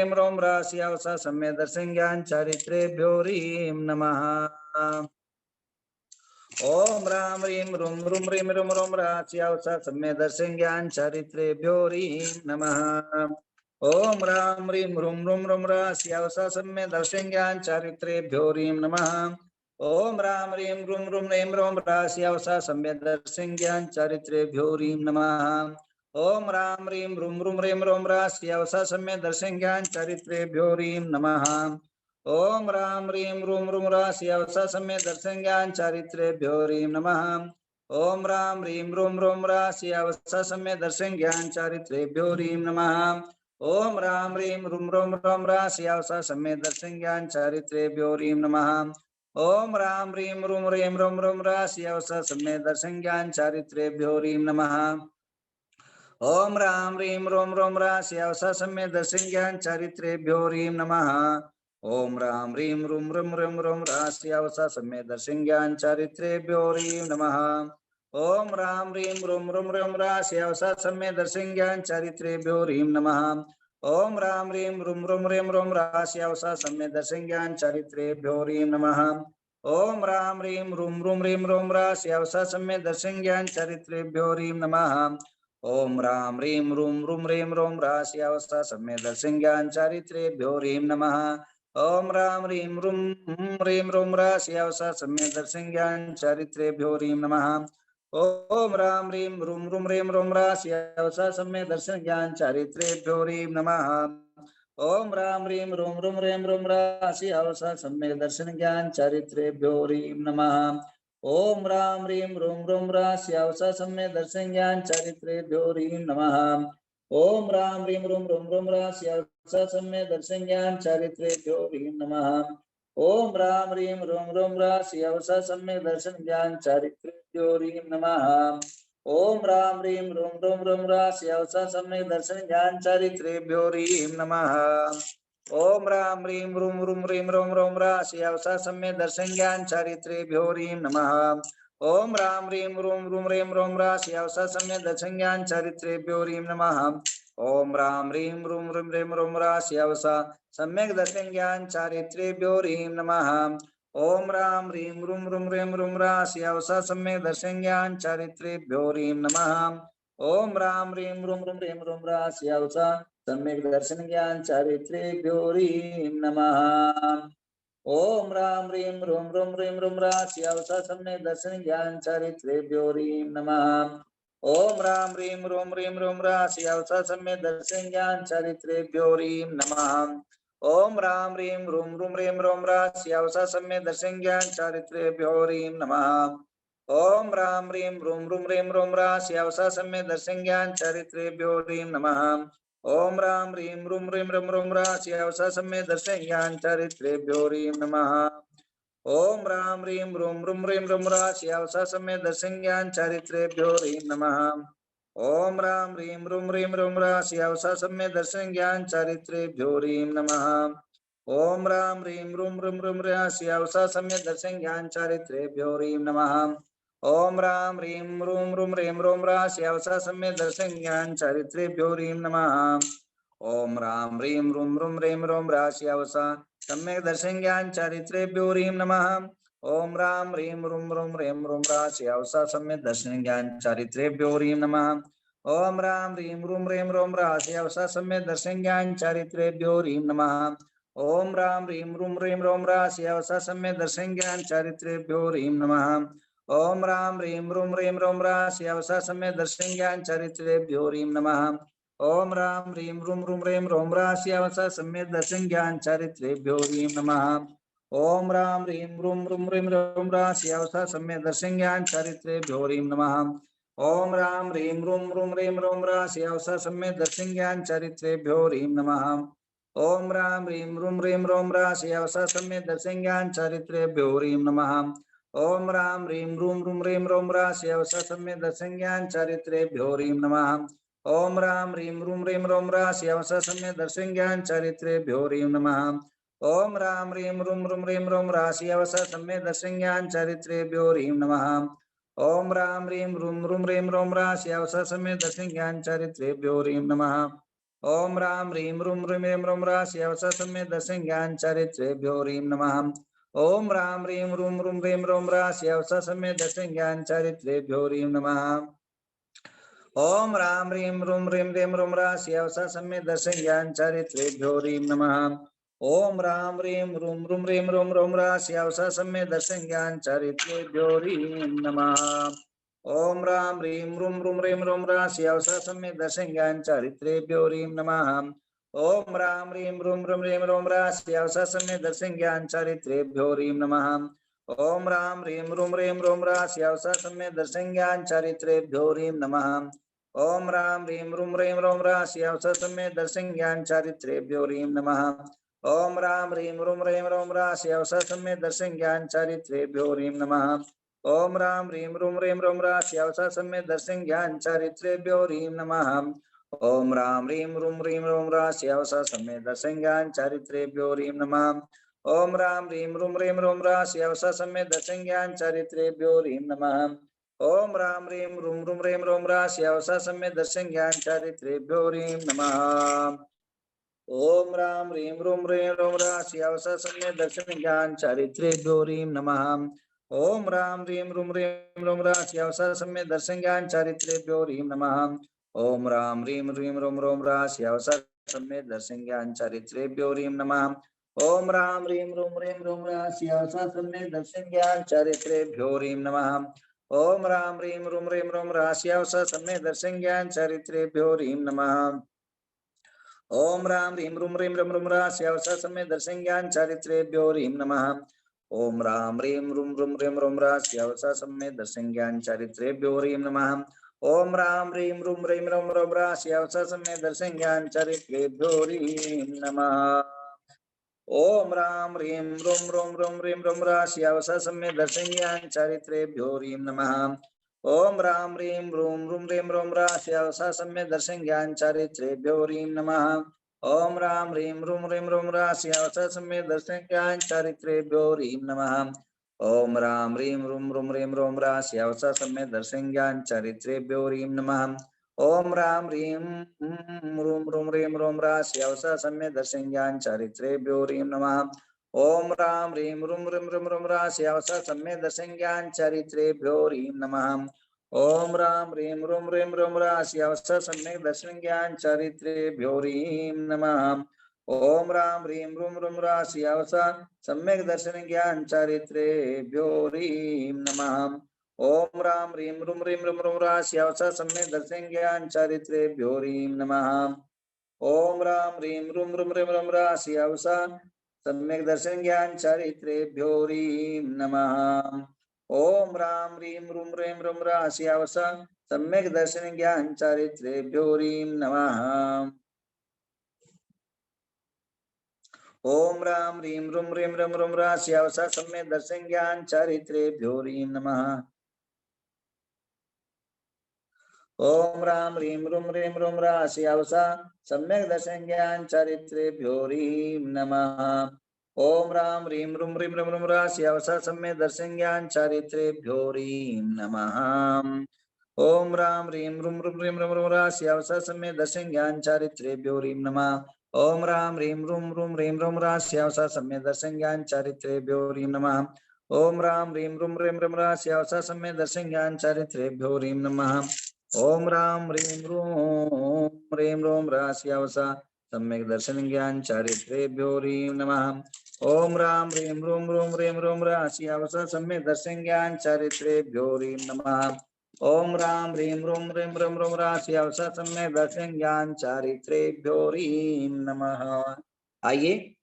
रोम रा स्यावसा सम्यद संज्ञान चरित्रेभ्यो ह्रीं नमः। ओम राम ह्रीं रोम रा स्यावसा सम्यद संज्ञान चरित्रेभ्यो ह्रीं नमः। ओम राम ह्रीं रोम रा स्यावसा सम्यद संज्ञान चरित्रेभ्यो ह्रीं नमः। ओम राम ह्रीं रोम रा स्यावसा सम्यद संज्ञान चरित्रेभ्यो ह्रीं नमः। ओम राम ह्रीं रोम रा स्यावसा सम्यद संज्ञान चरित्रेभ्यो ह्रीं नमः। ओम राम ह्रीं रोम रा स्यावसा सम्यद संज्ञान चरित्रेभ्यो ह्रीं नमः। ओम राम ह्रीं रोम रा स्यावसा सम्यद संज्ञान चरित्रेभ्यो ह्रीं नमः। ओम राम ह्रीं रोम रा स्यावसा सम्यद संज्ञान चरित्रेभ्यो ह्रीं नमः। ओम राम ह्रीं रोम रा स्यावसा सम्यद संज्ञान चरित्रेभ्यो ह्रीं नमः। ओम राम ह्रीं रोम रा स्यावसा सम्यद संज्ञान चरित्रेभ्यो ह्रीं नमः। ओम राम ह्रीं रोम रा स्यावसा सम्यद संज्ञान चरित्रेभ्यो ह्रीं नमः। ओम राम ह्रीं रोम रा स्यावसा सम्यद संज्ञान चरित्रेभ्यो ह्रीं नमः। ओम राम ह्रीं रोम रा स्यावसा सम्यद संज्ञान चरित्रेभ्यो ह्रीं नमः। ओम राम ह्रीं रोम रा स्यावसा सम्यद संज्ञान चरित्रेभ्यो ह्रीं नमः। ओम राम ह्रीं रोम रा स्यावसा सम्यद संज्ञान चरित्रेभ्यो ह्रीं नमः। ओम राम ह्रीं रोम रा स्यावसा सम्यद संज्ञान चरित्रेभ्यो ह्रीं नमः। ओम राम ह्रीं रोम रा स्यावसा सम्यद संज्ञान चरित्रेभ्यो ह्रीं नमः। ओम राम ह्रीं रोम रा स्यावसा सम्यद संज्ञान चरित्रेभ्यो ह्रीं नमः। ओम राम ह्रीं रोम रा स्यावसा सम्यद संज्ञान चरित्रेभ्यो ह्रीं नमः। ओम राम ह्रीं रोम रा स्यावसा सम्यद संज्ञान चरित्रेभ्यो ह्रीं नमः। ओम राम ह्रीं रोम रा स्यावसा सम्यद संज्ञान चरित्रेभ्यो ह्रीं नमः। ओम राम ह्रीं रोम रा स्यावसा सम्यद संज्ञान चरित्रेभ्यो ह्रीं नमः। ओम राम ह्रीं रोम रा स्यावसा सम्यद संज्ञान चरित्रेभ्यो ह्रीं नमः। ओम राम ह्रीं रोम रा स्यावसा सम्यक संज्ञान चरित्रेभ्यो ह्रीं नमः। ओम राम ह्रीं रोम रा स्यावसा सम्यक संज्ञान चरित्रेभ्यो ह्रीं नमः। ओम राम ह्रीं रोम रा स्यावसा सम्यक दर्शन ज्ञान चरित्रेभ्यो ह्रीं नमः। ओम राम ह्रीं रूम रूम ह्रीं रूम रा सियावसा सम्यक दर्शन ज्ञान चारित्रेभ्यो ह्रीं नमः। ओम राम ह्रीं रूम ह्रीं रूम रा सियावसा सम्यक दर्शन ज्ञान चारित्रेभ्यो ह्रीं नमः। ओम राम ह्रीं रूम रूम ह्रीं रूम रा सियावसा सम्यक दर्शन ज्ञान चारित्रेभ्यो ह्रीं नमः। ओम राम ह्रीं रूम रूम ह्रीं रूम रा सियावसा सम्यक दर्शन ज्ञान चारित्रेभ्यो ह्रीं नमः। ओम राम ह्रीं रूम ह्रीं रूम रा सियावसा सम्यक दर्शन ज्ञान चारित्रेभ्यो ह्रीं नमः। ओम राम ह्रीं रूम रूम ह्रीं रूम रा सियावसा सम्यक दर्शन ज्ञान चारित्रेभ्यो ह्रीं नमः। ओम राम ह्रीं रूम ह्रीं रूम रा सियावसा सम्यक दर्शन ज्ञान चारित्रेभ्यो ह्रीं नमः। ओम राम ह्रीं रूम रूम रूम रा सियावसा सम्यक दर्शन ज्ञान चारित्रेभ्यो ह्रीं नमः। ओम राम ह्रीं रूम रूम ह्रीं रूम रा सियावसा सम्यक दर्शन ज्ञान चारित्रेभ्यो ह्रीं नमः। ओम राम ह्रीं रूम रूम ह्रीं रूम रा सियावसा सम्यक दर्शन ज्ञान चारित्रेभ्यो ह्रीं नमः। ओम राम ह्रीं रूम रूम ह्रीं रूम रा सियावसा सम्यक दर्शन ज्ञान चारित्रेभ्यो ह्रीं नमः। ओम राम ह्रीं रूम ह्रीं रूम रा सियावसा सम्यक दर्शन ज्ञान चारित्रेभ्यो ह्रीं नमः। ओम राम ह्रीं रूम ह्रीं रूम रा सियावसा सम्यक दर्शन ज्ञान चारित्रेभ्यो ह्रीं नमः। ओम राम ह्रीं रूम ह्रीं रूम रा सियावसा सम्यक दर्शन ज्ञान चारित्रेभ्यो ह्रीं नमः। ओम राम ह्रीं रूम रूम ह्रीं रूम रा सियावसा सम्यक दर्शन ज्ञान चारित्रेभ्यो ह्रीं नमः। ओम राम ह्रीं रूम रूम ह्रीं रूम रा सियावसा सम्यक दर्शन ज्ञान चारित्रेभ्यो ह्रीं नमः। ओम राम ह्रीं रूम रूम ह्रीं रूम रा सियावसा सम्यक दर्शन ज्ञान चारित्रेभ्यो ह्रीं नमः। ओम राम ह्रीं रूम ह्रीं रूम रा सियावसा सम्यक दर्शन ज्ञान चारित्रेभ्यो ह्रीं नमः। ओम राम ह्रीं रूम रूम ह्रीं रूम रा सियावसा सम्यक दर्शन ज्ञान चारित्रेभ्यो ह्रीं नमः। ओम राम ह्रीं रूम ह्रीं रूम रा सियावसा सम्यक दर्शन ज्ञान चारित्रेभ्यो ह्रीं नमः। ओम राम ह्रीं रूम रूम ह्रीं रूम रा सियावसा सम्यक दर्शन ज्ञान चारित्रेभ्यो ह्रीं नमः। ओम राम ह्रीं रूम रूम ह्रीं रूम रा सियावसा सम्यक दर्शन ज्ञान चारित्रेभ्यो ह्रीं नमः। ओम राम ह्रीं रूम ह्रीं रूम रा सियावसा सम्यक दर्शन ज्ञान चारित्रेभ्यो ह्रीं नमः। ओम राम ह्रीं रूम रूम ह्रीं रूम रा सियावसा सम्यक दर्शन ज्ञान चारित्रेभ्यो ह्रीं नमः। ओम राम ह्रीं रूम ह्रीं रूम रा सियावसा सम्यक दर्शन ज्ञान चारित्रेभ्यो ह्रीं नमः। ओम राम ह्रीं रूम रूम ह्रीं रूम रा सियावसा सम्यक दर्शन ज्ञान चारित्रेभ्यो ह्रीं नमः। ओम राम ह्रीं रूम ह्रीं रूम रा सियावसा सम्यक दर्शन ज्ञान चारित्रेभ्यो ह्रीं नमः। ओम राम ह्रीं रूम ह्रीं रूम रा सियावसा सम्यक दर्शन ज्ञान चारित्रेभ्यो ह्रीं नमः। ओम राम ह्रीं रूम ह्रीं रूम रा सियावसा सम्यक दर्शन ज्ञान चारित्रेभ्यो ह्रीं नमः। ओम राम ह्रीं रूम ह्रीं रूम रा सियावसा सम्यक दर्शन ज्ञान चारित्रेभ्यो ह्रीं नमः। ओम राम ह्रीं रूम ह्रीं रूम रा सियावसा सम्यक दर्शन ज्ञान चारित्रेभ्यो ह्रीं नमः। ओम राम ह्रीं रूम ह्रीं रूम रा सियावसा सम्यक दर्शन ज्ञान चारित्रेभ्यो ह्रीं नमः। ओम राम ह्रीं रूम ह्रीं रूम रा सियावसा सम्यक दर्शन ज्ञान चारित्रेभ्यो ह्रीं नमः। ओम राम ह्रीं रूम ह्रीं रूम रा सियावसा सम्यक दर्शन ज्ञान चारित्रेभ्यो ह्रीं नमः। ओम राम ह्रीं रूम ह्रीं रूम रा सियावसा सम्यक दर्शन ज्ञान चारित्रेभ्यो ह्रीं नमः। ओम राम ह्रीं रूम ह्रीं रूम रा सियावसा सम्यक दर्शन ज्ञान चारित्रेभ्यो ह्रीं नमः। ओम राम ह्रीं रूम ह्रीं रूम रा सियावसा सम्यक दर्शन ज्ञान चारित्रेभ्यो ह्रीं नमः। ओम राम ह्रीं रूम रूम रा सियावसा सम्यक दर्शन ज्ञान चारित्रेभ्यो ह्रीं नमः। ओम राम ह्रीं रूम रा सियावसा सम्यक दर्शन ज्ञान चारित्रेभ्यो ह्रीं नमः। ओम राम ह्रीं रूम रा सियावसा सम्यक दर्शन ज्ञान चारित्रेभ्यो ह्रीं नमः। ओम राम ह्रीं रूम रा सियावसा सम्यक दर्शन ज्ञान चारित्रेभ्यो ह्रीं नमः। ओम राम ह्रीं रूम रा सियावसा सम्यक दर्शन ज्ञान चारित्रेभ्यो ह्रीं नमः। ओम राम ह्रीं रूम रा सियावसा सम्यक दर्शन ज्ञान चारित्रेभ्यो ह्रीं नमः। ओम राम ह्रीं रूम रा सियावसा सम्यक दर्शन ज्ञान चारित्रेभ्यो ह्रीं नमः। ओम राम ह्रीं रूम रा सियावसा सम्यक दर्शन ज्ञान चारित्रेभ्यो ह्रीं नमः। ओम राम ह्रीं रूम रा सियावसा सम्यक दर्शन ज्ञान चारित्रेभ्यो ह्रीं नमः। ओम राम ह्रीं रूम रा सियावसा सम्यक दर्शन ज्ञान चारित्रेभ्यो ह्रीं नमः। ओम राम ह्रीं रूम रा सियावसा सम्यक दर्शन ज्ञान चारित्रेभ्यो ह्रीं नमः। ओम राम ह्रीं रूम रा सियावसा सम्यक दर्शन ज्ञान चारित्रेभ्यो ह्रीं नमः। ओम राम ह्रीं रूम रा सियावसा सम्यक दर्शन ज्ञान चारित्रेभ्यो ह्रीं नमः। ओम राम ह्रीं रूम रूम राशियावसा सम्यक दर्शन ज्ञान चारित्रेभ्यो ह्रीं नमः। ओम राम ह्रीं रूम रूम राशियावसा सम्यक दर्शन ज्ञान चारित्रेभ्यो ह्रीं नमः। ओम राम ह्रीं रूम राशियावसा सम्यक दर्शन ज्ञान चारित्रेभ्यो ह्रीं नमः। ओम राम ह्रीं रूम राशियावसा सम्यक दर्शन ज्ञान चारित्रेभ्यो ह्रीं नमः। ओम राम ह्रीं रूम राशियावसा सम्यक दर्शन ज्ञान चारित्रेभ्यो ह्रीं नमः। ओम राम ह्रीं रूम राशियावसा सम्यक दर्शन ज्ञान चारित्रेभ्यो ह्रीं नमः। ओम राम ह्रीं रूम राशियावसा सम्यक दर्शन ज्ञान चारित्रेभ्यो ह्रीं नमः। ओम राम ह्रीं रूम राशियावसा सम्यक दर्शन ज्ञान चारित्रेभ्यो ह्रीं नमः। ओम राम ह्रीं रूम राशियावसा सम्यक दर्शन ज्ञान चारित्रेभ्यो ह्रीं नमः। ओम राम ह्रीं रूम राशियावसा सम्यक दर्शन ज्ञान चारित्रेभ्यो ह्रीं नमः। ओम राम ह्रीं रूम राशियावसा सम्यक दर्शन ज्ञान चारित्रेभ्यो ह्रीं नमः। ओम राम ह्रीं रूम राशियावसा सम्यक दर्शन ज्ञान चारित्रेभ्यो ह्रीं नमः। ओम राम ह्रीं रूम राशियावसा सम्यक दर्शन ज्ञान चारित्रेभ्यो ह्रीं नमः। आइए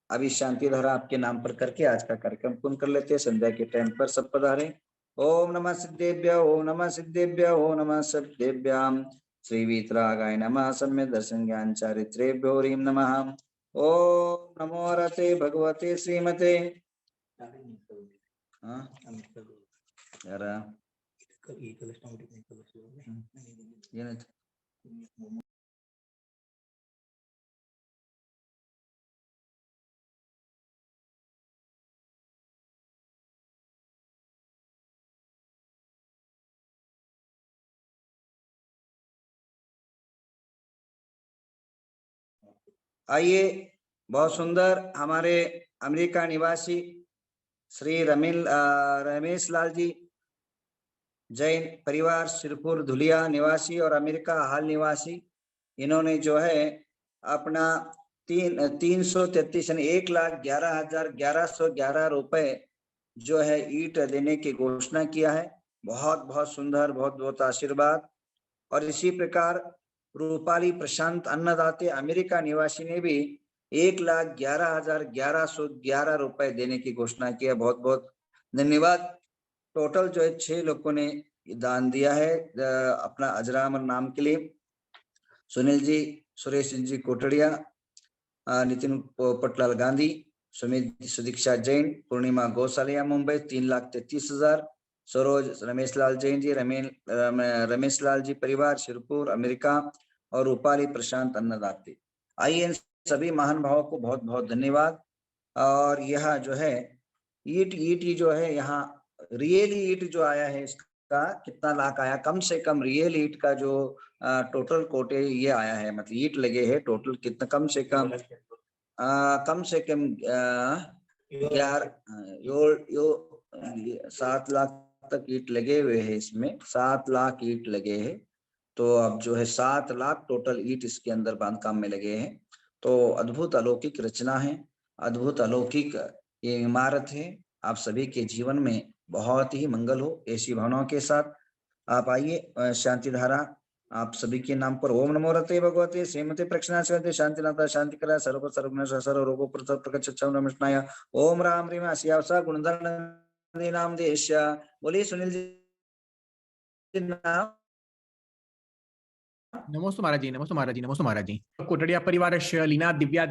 अभी शांति धारा आपके नाम पर करके आज का कार्यक्रम पूर्ण कर लेते हैं। संध्या के टाइम पर सब पधारें। ओम नमः सिद्धेभ्य ओम नमः सिद्धेभ्य ओम नमः सिद्धेभ्याम श्री वीतरागाय नमः सम्यक दर्शन ज्ञान चारित्रेभ्यो ह्रीं नमः। ओम नमो रते भगवते श्रीमते यारा आइए बहुत सुंदर हमारे अमेरिका निवासी श्री रमेश लाल जी जैन परिवार सिरपुर धुलिया निवासी और अमेरिका हाल निवासी, इन्होंने जो है अपना 333 यानी 1,11,1111 रुपए जो है ईट देने की घोषणा किया है। बहुत बहुत सुंदर, बहुत बहुत आशीर्वाद। और इसी प्रकार रूपाली प्रशांत अन्नदाते अमेरिका निवासी ने भी 1,11,1111 रुपए देने की घोषणा किया। बहुत बहुत धन्यवाद। टोटल जो है 6 लोगों ने दान दिया है अपना अजरामर नाम के लिए। सुनील जी, सुरेश जी कोटड़िया, नितिन पटलाल गांधी, सुमित सुदीक्षा जैन, पूर्णिमा गौसालिया मुंबई 3,33,000, सरोज रमेश लाल जैन जी, रमेश लाल जी परिवार शिरपुर अमेरिका और रूपाली प्रशांत अन्नदाते। आइए इन सभी महान भावों को बहुत बहुत धन्यवाद। और यह जो है ईट जो है यहाँ रियल ईट जो आया है इसका कितना लाख आया, कम से कम रियल ईट का जो टोटल कोटे ये आया है, मतलब ईट लगे हैं टोटल कितना, कम से कम 7 लाख तक ईट लगे हुए हैं इसमें, 7 लाख ईट लगे हैं। तो अब जो है 7 लाख टोटल ईट इसके अंदर बांधकाम में लगे हैं। तो अद्भुत अलौकिक रचना है, अद्भुत अलौकिक ये इमारत है। आप सभी के जीवन में बहुत ही मंगल हो, ऐसी भावनाओं के साथ आप आइए शांति धारा आप सभी के नाम पर। ओम नमो रते भगवते श्रीमते प्रक्षणाते शांतिनाथा शांतिकरा सर्व सर्वनाश सर्व रोगो प्रकट नमस्नाय। ओम राम ह्रीं आसियावसा गुणधर नाम देश। बोलिए सुनील जी नाम। नमोस्तु महाराज जी, नमोस्तु महाराज जी, नमोस्तु महाराज जी। कोटड़िया परिवारस्य, लीना दिव्या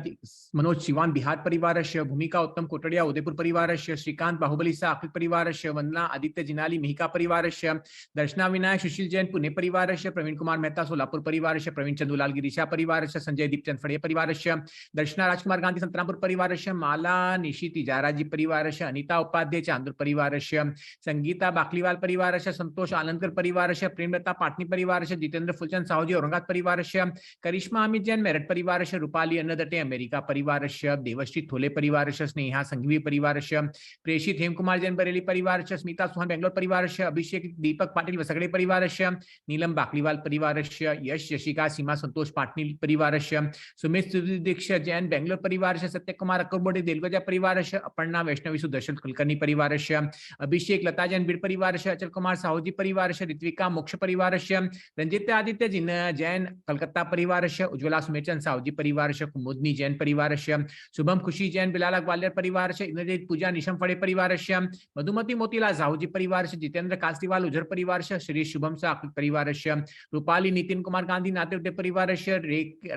मनोज शिवान बिहार परिवारस्य, भूमिका उत्तम कोटड़िया उदयपुर परिवारस्य, श्रीकांत बाहुबली साखिल परिवारस्य, वंदना आदित्य जिनाली मिहिका परिवारस्य, दर्शना विनायक सुशील जैन पुणे परिवारस्य, प्रवीण कुमार मेहता सोलापुर परिवारस्य, प्रवीण चंदूलाल गिरीशा परिवारस्य, संजय दीपचंद फड़िया परिवारस्य, दर्शना राजकुमार गांधी संतरामपुर परिवारस्य, माला निशी तिजारा जी परिवारस्य, अनिता उपाध्याय चांदुर परिवारस्य, संगीता बाकलीवाल परिवारस्य, संतोष आलंकर परिवारस्य, प्रेमलता पाटनी परिवारस्य, जितेंद्र फुलचंद साहू साहूजी औरंगाबाद परिवारस्य करिश्मा अमित जैन मेरठ परिवारस्य रूपाली अन्नदटे अमेरिका परिवारस्य देवश्री थोले परिवारस्य स्नेहा संघवी परिवारस्य प्रेषित हेमकुमार जैन बरेली परिवारस्य स्मिता सुहान बेंगलोर परिवारस्य अभिषेक दीपक पाटिल वसगड़े परिवारस्य नीलम बाकलीवाल परिवारस्य यश यशिका सीमा संतोष पाटनी परिवारस्य सुमित दीक्षित जैन बेंगलोर परिवारस्य सत्यकुमार अक्करबोडे देलगजा परिवारस्य अपर्णा वैष्णवी सुदर्शन कुलकर्णी परिवारस्य अभिषेक लता जैन बीड़ परिवारस्य अचल कुमार साहूजी परिवारस्य ऋत्विका मोक्ष परिवारस्य रंजित आदित्य जैन कलकत्ता परिवारस्य उज्ज्वला सुमेचंद साहूजी परिवारस्य कुमुदनी जैन परिवारस्य शुभम खुशी जैन बिलाला ग्वालियर परिवारस्य इंद्रजीत पूजा निशम फड़े परिवारस्य मधुमती मोतीलाल साहूजी परिवारस्य जितेंद्र कास्तीवाल उजर परिवारस्य श्री शुभम शाह परिवारस्य रूपाली नितिन कुमार गांधी नातेवटे परिवारस्य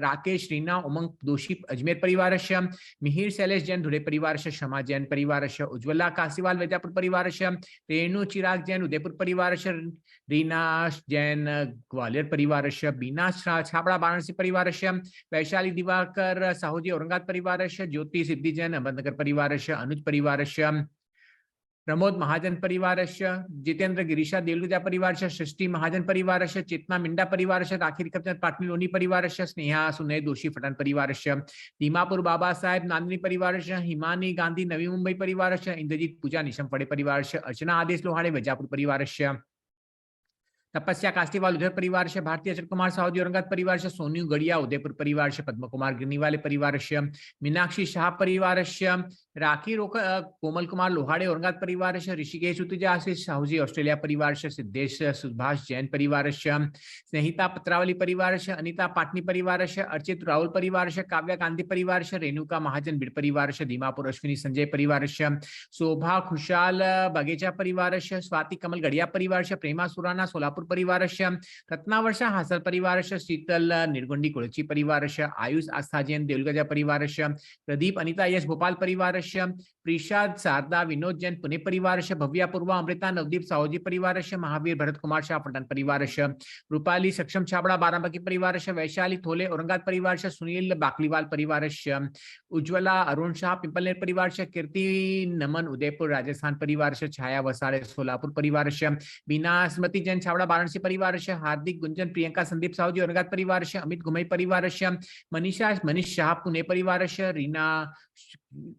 राकेश रीना उमंग दोषी अजमेर परिवारस्य मिहिर शैलेश जैन धुले परिवारस्य क्षमा जैन परिवारस्य उज्ज्वला काशीवाल वैजापुर परिवारस्य रेणु चिराग जैन उदयपुर परिवारस्य रीना जैन ग्वालियर परिवारस्य बीना छाबड़ा वाराणसी परिवारस्य वैशाली दिवाकर साहूजी औरंगाबाद परिवारस्य ज्योति सिद्धि जैन अहमदनगर परिवारस्य अनुज परिवारस्य प्रमोद महाजन परिवारस्य जितेंद्र गिरीशा देलगुजा परिवारस्य सृष्टि महाजन परिवारस्य चेतना मिंडा परिवारस्य राखी रिकपचंद पाटनी लोनी परिवारस्य स्नेहा सुनय दोषी फटान परिवारस्य दीमापुर बाबा साहेब नांदनी परिवारस्य हिमानी गांधी नवी मुंबई परिवारस्य इंद्रजीत पूजा निशम फड़े परिवारस्य अर्चना आदेश लोहाड़े वैजापुर परिवारस्य तपस्या कास्तीवाल उधर परिवार से भारतीय अचल कुमार साहूजी औरंगाबाद परिवार से सोनू गड़िया उदयपुर परिवार से पद्म कुमार गिरनीवाले परिवार से मीनाक्षी शाह परिवार से राखी कोमल कुमार लोहाड़े औरंगाबाद परिवार से ऋषिकेश उतुजा आशीष साहूजी ऑस्ट्रेलिया परिवार से सिद्धेश सुभाष जैन परिवार से स्नेहिता पत्रावली परिवार से अनिता पाटनी परिवार से अर्चित राहुल परिवार से काव्या गांधी परिवार से रेणुका महाजन बिड़ परिवार से दीमापुर अश्विनी संजय परिवार से शोभा खुशाल बगेचा परिवार से स्वाति कमल गड़िया परिवार से प्रेमा सुराना सोलापुर परिवारस्य रत्नावर्षा हासल परिवारस्य शीतल निर्गुंडी कुलची परिवारस्य आयुष आस्था जैन देलगजा परिवारस्य प्रदीप अनिता यश भोपाल परिवारस्य प्रीशाद शारदा विनोद जैन पुणे परिवारस्य भव्या पूर्वा अमृता नवदीप साहूजी परिवारस्य महावीर भरत कुमार शाह पटन परिवारस्य रूपाली सक्षम छाबड़ा बाराबंकी परिवारस्य वैशाली थोले औरंगाबाद परिवारस्य सुनील बाकलीवाल परिवारस्य उज्ज्वला अरुण शाह पिंपलनेर परिवारस्य कीर्ति नमन उदयपुर राजस्थान परिवारस्य छाया वसाड़े सोलापुर परिवारस्य बीना स्मृति जैन छाबड़ा वाराणसी परिवारस्य हार्दिक गुंजन प्रियंका संदीप साहूजी औरंगाबाद परिवारस्य अमित घुमई परिवारस्य मनीष शाह पुणे परिवारस्य रीना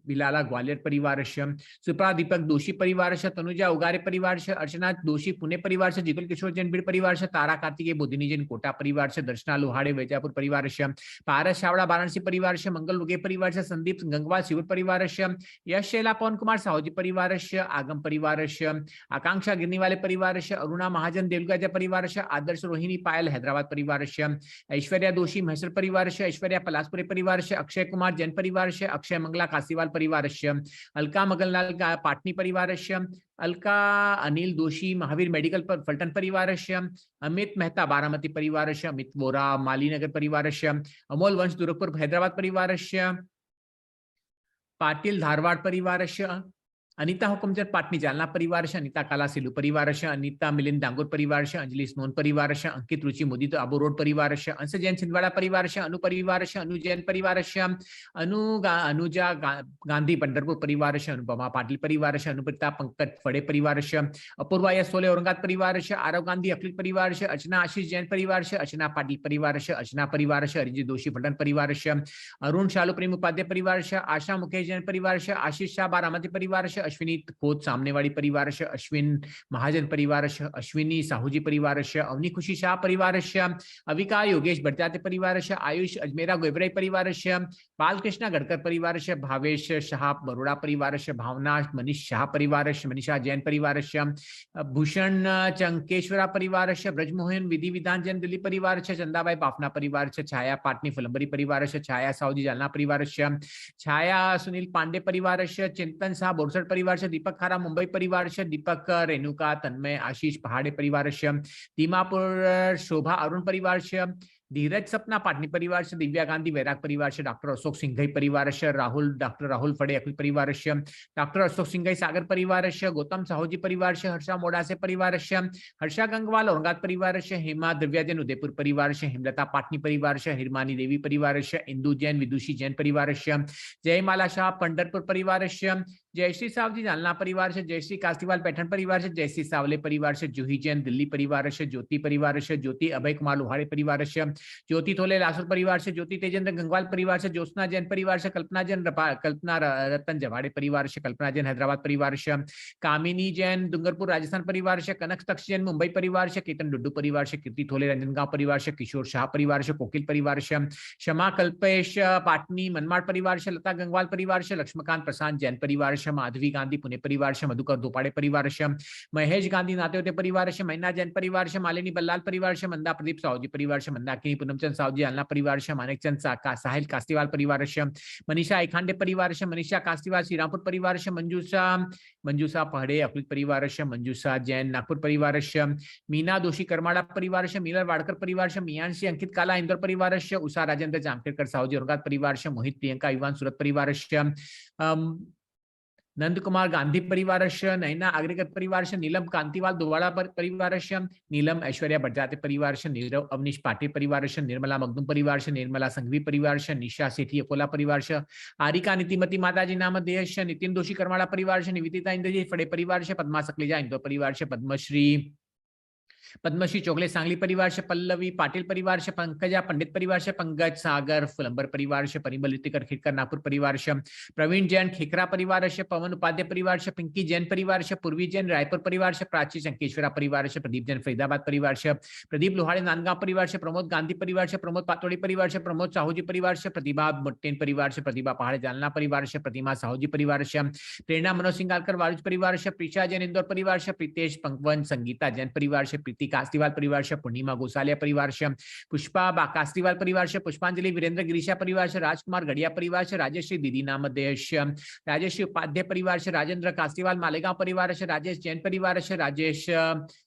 बिलाला ग्वालियर परिवारस्य सुप्रा दीपक दोषी परिवारस्य तनुजा उगारे परिवारस्य अर्चना दोषी पुणे परिवारस्य जिगल किशोर जैन बीड़ परिवारस्य तारा कार्तिकेय बोधिनी जैन कोटा परिवारस्य दर्शना लोहाड़े वैजापुर परिवारस्य पारस छाबड़ा वाराणसी परिवारस्य मंगल उगे परिवारस्य संदीप गंगवाल शिवर परिवारस्य यश शैला पवन कुमार साहूजी परिवारस्य आगम परिवारस्य आकांक्षा गिरनीवाले परिवारस्य अरुणा महाजन देलगजा परिवारस्य आदर्श रोहिणी पायल हैदराबाद परिवारस्य ऐश्वर्या दोषी महसर परिवारस्य ऐश्वर्या पलासपुरे परिवारस्य अक्षय कुमार जैन परिवारस्य अक्षय मंगला काशीवाल परिवारस्य अलका मगनलाल पाटनी परिवारस्य अलका अनिल दोषी महावीर मेडिकल फलटन परिवारस्य अमित मेहता बारामती परिवारस्य अमित वोरा मालीनगर परिवारस्य अमोल वंश दुर्गपुर हैदराबाद परिवारस्य पाटिल धारवाड़ परिवारस्य अनिता हुकुमचंद पाटनी जालना परिवारस्य अनिता काला सिलू परिवारस्य अनिता मिलिंद डांगोर परिवारस्य अंजलि स्नोन परिवारस्य अंकित रुचि मोदी तो आबू रोड परिवारस्य अंश जैन छिंदवाड़ा परिवारस्य अनु परिवारस्य अनु जैन परिवारस्य अनुजा गांधी पंढरपुर परिवारस्य अनुपमा पाटिल परिवारस्य अनुप्रिता पंकज फड़े परिवारस्य अपूर्वा यश सोले औरंगाबाद परिवारस्य आरव गांधी अखिल परिवारस्य अर्चना आशीष जैन परिवारस्य अर्चना पाटिल परिवारस्य अर्चना परिवारस्य अरिजित दोषी फटन परिवारस्य अरुण शालू प्रेम उपाध्याय परिवारस्य आशा मुकेश जैन परिवारस्य आशीष शाह बारामती परिवारस्य अश्विनी खोत सामनेवाड़ी परिवारस्य अश्विन महाजन परिवारस्य अश्विनी साहूजी परिवारस्य अवनी खुशी शाह परिवारस्य अविका योगेश बड़जाते परिवारस्य आयुष अजमेरा गोबराई परिवारस्य बालकृष्ण गडकर परिवारस्य भावेश शाह बरोड़ा परिवारस्य भावना मनीष शाह परिवारस्य मनीषा जैन परिवारस्य भूषण चंकेश्वरा परिवारस्य ब्रजमोहन विधि विधान जैन दिल्ली परिवारस्य चंदाबाई बाफना परिवारस्य छाया पाटनी फुलंबरी परिवारस्य छाया साहूजी जालना परिवारस्य छाया सुनील पांडे परिवारस्य चिंतन शाह बोरसट परिवारस्य दीपक खारा मुंबई परिवारस्य दीपक रेणुका तन्मय आशीष पहाड़े परिवारस्य दीमापुर शोभा अरुण परिवारस्य धीरज सपना पाटनी परिवार से दिव्या गांधी वैराग परिवार से डॉक्टर अशोक सिंघई परिवार से डॉक्टर राहुल फड़े अखिल परिवार से डॉक्टर अशोक सिंघई सागर परिवार से गौतम साहूजी परिवार से हर्षा मोडासे परिवार से हर्षा गंगवाल औरंगाबाद परिवार से हेमा दिव्याजन उदयपुर परिवार से हेमलता पाटनी परिवार से हिरमानी देवी परिवार से इंदु जैन विदुषी जैन परिवार से जयमाला शाह पंढरपुर परिवार से जयश्री सावजी जालना परिवार से, जयश्री कास्तीवाल पैठण परिवार से, जयश्री सावले परिवार से, जूही जैन दिल्ली परिवार से, ज्योति परिवार से, ज्योति अभय कुमार लोहाड़े परिवार से, ज्योति थोले लासुर परिवार से, ज्योति तेजेंद्र गंगवाल परिवार से, ज्योत्सना जैन परिवार से, कल्पना जैन कल्पना रतन जवाड़े परिवार से, कल्पना जैन हैदराबाद परिवार से, कामिनी जैन डूंगरपुर राजस्थान परिवार से, कनक तक्ष जैन मुंबई परिवार से, केतन डुड्डू परिवार से, कीर्ति थोले रंजनगांव परिवार से, किशोर शाह परिवार से, कोकिल परिवार से, क्षमा कल्पेश पाटनी मनमाड़ परिवार से, लता गंगवाल परिवार से, लक्ष्मकांत प्रशांत जैन परिवार से, माधवी गांधी पुणे परिवार से, मधुकर दोपाड़े परिवार से, महेश गांधी नातेवते परिवार से, मैना जैन परिवार से, मालिनी बल्लाल परिवार से, मंदा प्रदीप साहूजी परिवार से, मंदाकिनी पूनमचंद साहूजी आलना परिवार से, मानिकचंद साहिल कास्तीवाल परिवार से, मनीषा एखांडे परिवार से, मनीषा कास्तीवाल श्रीरामपुर परिवार से, मंजूषा पहड़े अखिल परिवार से, मंजूषा जैन नागपुर परिवार से, मीना दोषी करमाड़ा परिवार से, मीनल वाड़कर परिवार से, मियांशी अंकित काला इंदौर परिवार से, उषा राजेंद्र जामखेडकर साहूजी औरंगाबाद परिवार से, मोहित प्रियंका युवान सूरत परिवार से, नंद कुमार गांधी परिवार से, नैना आग्रेकर परिवार से, नीलम कांतिवाल दोवाड़ा परिवार से, नीलम ऐश्वर्या बड़जाते परिवार से, नीरव अवनीश पाटिल परिवार से, निर्मला मगदुम परिवार से, निर्मला संघवी परिवार से, निशा सेठी अकोला परिवार से, आरिका नीतिमती माताजी नाम देश, नितिन दोषी करमाड़ा परिवार से, निवेदिता इंद्रजीत फड़े परिवार से, पद्मा सकलेजा इंदौर परिवार से, पद्मश्री चोगले सांगली परिवार से, पल्लवी पाटिल परिवार से, पंकजा पंडित परिवार से, पंकज सागर फुलंबर परिवार से, परिमल रितिकर खिटकर नागपुर परिवार से, प्रवीण जैन खेखरा परिवार से, पवन उपाध्याय परिवार से, पिंकी जैन परिवार से, पूर्वी जैन रायपुर परिवार से, प्राची शंकेश्वरा परिवार से, प्रदीप जैन फरीदाबाद परिवार से, प्रदीप लोहाड़े नांदगांव परिवार से, प्रमोद गांधी परिवार से, प्रमोद पातोड़ी परिवार से, प्रमोद साहूजी परिवार से, प्रतिभा मुट्टेन परिवार से, प्रतिभा पहाड़े जालना परिवार से, प्रतिमा साहूजी परिवार से, प्रेरणा मनोज सिंगालकर वारुज परिवार से, प्रीशा जैन इंदौर परिवार से, प्रीतेश पंकवन संगीता जैन परिवार से, प्रीति कास्तीवाल परिवार से, पूर्णिमा गोसालिया परिवार से, पुष्पा कास्तीवाल परिवार से, पुष्पांजलि वीरेंद्र गिरीशा परिवार से, राजकुमार गढ़िया परिवार से, राजेश्री दीदी नामदेश, राजेश्री उपाध्याय परिवार से, राजेंद्र कास्तीवाल मालेगांव परिवार से, राजेश जैन परिवार से, राजेश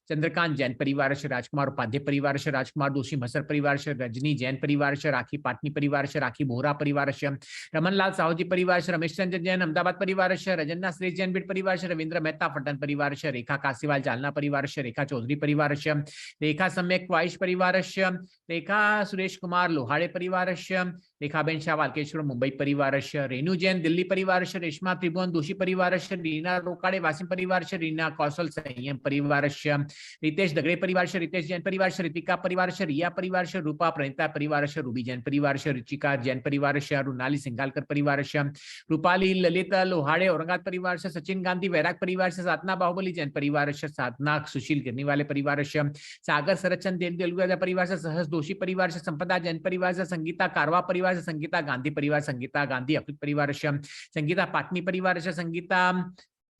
चंद्रकांत जैन परिवार से, राजकुमार उपाध्याय परिवार से, राजकुमार दोषी मसर परिवार से, रजनी जैन परिवार से, राखी पाटनी परिवार से, राखी बोहरा परिवार से, रमनलाल साहूजी परिवार से, रमेश चंद्र जैन अहमदाबाद परिवार से, रजन्ना श्रेष जैन बीड परिवार से, रविंद्र मेहता फटन परिवार से, रेखा कास्तीवाल जालना परिवार से, रेखा चौधरी परिवार से, रेखा सम्यक वाइश परिवार से, रेखा सुरेश कुमार लोहाड़े परिवार से, रेखाबेन शाह वालकेश्वर मुंबई परिवार से, रेणु जैन दिल्ली परिवार से, रेशमा त्रिभुवन दोषी परिवार से, रीना रोकाड़े वासिम परिवार से, रीना कौशल संयम परिवार से, रितेश दगड़े परिवार से, रितेश जैन परिवार से, रितिका परिवार से, रिया परिवार से, रूपा प्रणिता परिवार से, रूबी जैन परिवार से, रुचिका जैन परिवार से, रुनाली सिंगालकर परिवार से, रूपाली ललिता लोहाड़े औरंगाबाद परिवार से, सचिन गांधी वैराग परिवार से, साधना बाहुबली जैन परिवार से, साधना सुशील गिरनी वाले परिवार से, सागर शरदचंद तेलुगु परिवार से, सहस दोषी परिवार से, संपदा जैन परिवार से, संगीता कारवा परिवार से, संगीता गांधी परिवार, संगीता गांधी अखिल परिवार से, संगीता पाटनी परिवार से,